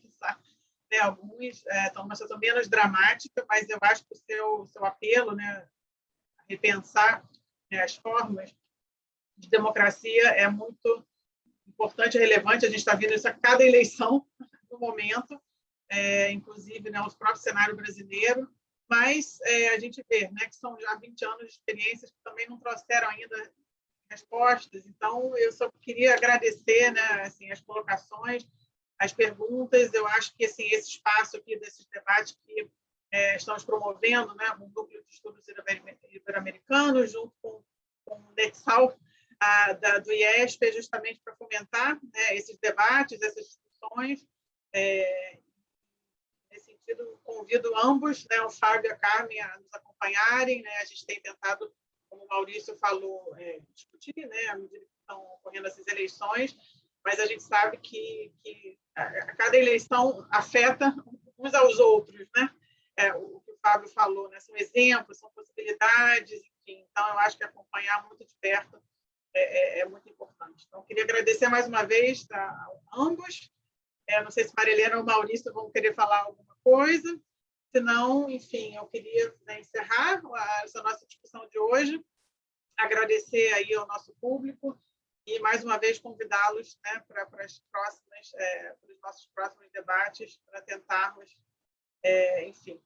né, alguns estão numa situação menos dramática, mas eu acho que o seu apelo, né, a repensar, né, as formas de democracia é muito importante e relevante. A gente está vendo isso a cada eleição no momento, inclusive, né, os próprios cenário brasileiro, mas a gente vê, né, que são já 20 anos de experiências que também não trouxeram ainda respostas. Então, eu só queria agradecer, né, assim, as colocações, as perguntas. Eu acho que assim, esse espaço aqui desses debates que estamos promovendo, né, um núcleo de estudos ibero-americanos, junto com o NETSAL, do IESP, justamente para fomentar, né, esses debates, essas discussões. Nesse sentido, convido ambos, né, o Fábio e a Carmen, a nos acompanharem. Né, a gente tem tentado, como o Maurício falou, discutir, né, à medida que estão ocorrendo essas eleições, mas a gente sabe que a cada eleição afeta uns aos outros, né? O que o Fábio falou, né? São exemplos, são possibilidades, enfim. Então, eu acho que acompanhar muito de perto é muito importante. Então, queria agradecer mais uma vez a ambos. Não sei se Maria Helena ou Maurício vão querer falar alguma coisa. Se não, enfim, eu queria, né, encerrar essa nossa discussão de hoje, agradecer aí ao nosso público e, mais uma vez, convidá-los, né, para os nossos próximos debates, para tentarmos, enfim,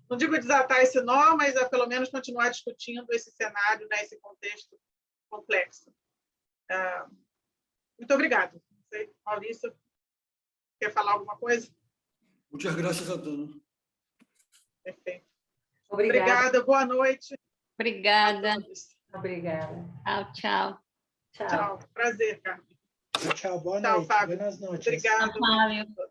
não digo desatar esse nó, mas pelo menos continuar discutindo esse cenário, né, esse contexto complexo. Muito obrigada. Não sei, Maurício, quer falar alguma coisa? Muchas gracias a todos. Perfeito. obrigada. Boa noite. Obrigada. Obrigada. Tchau, tchau. Tchau. Tchau. Prazer, Carmen. Tchau, boa Tchau, noite. Fábio. Buenas noches. Obrigada. Tchau, Fábio.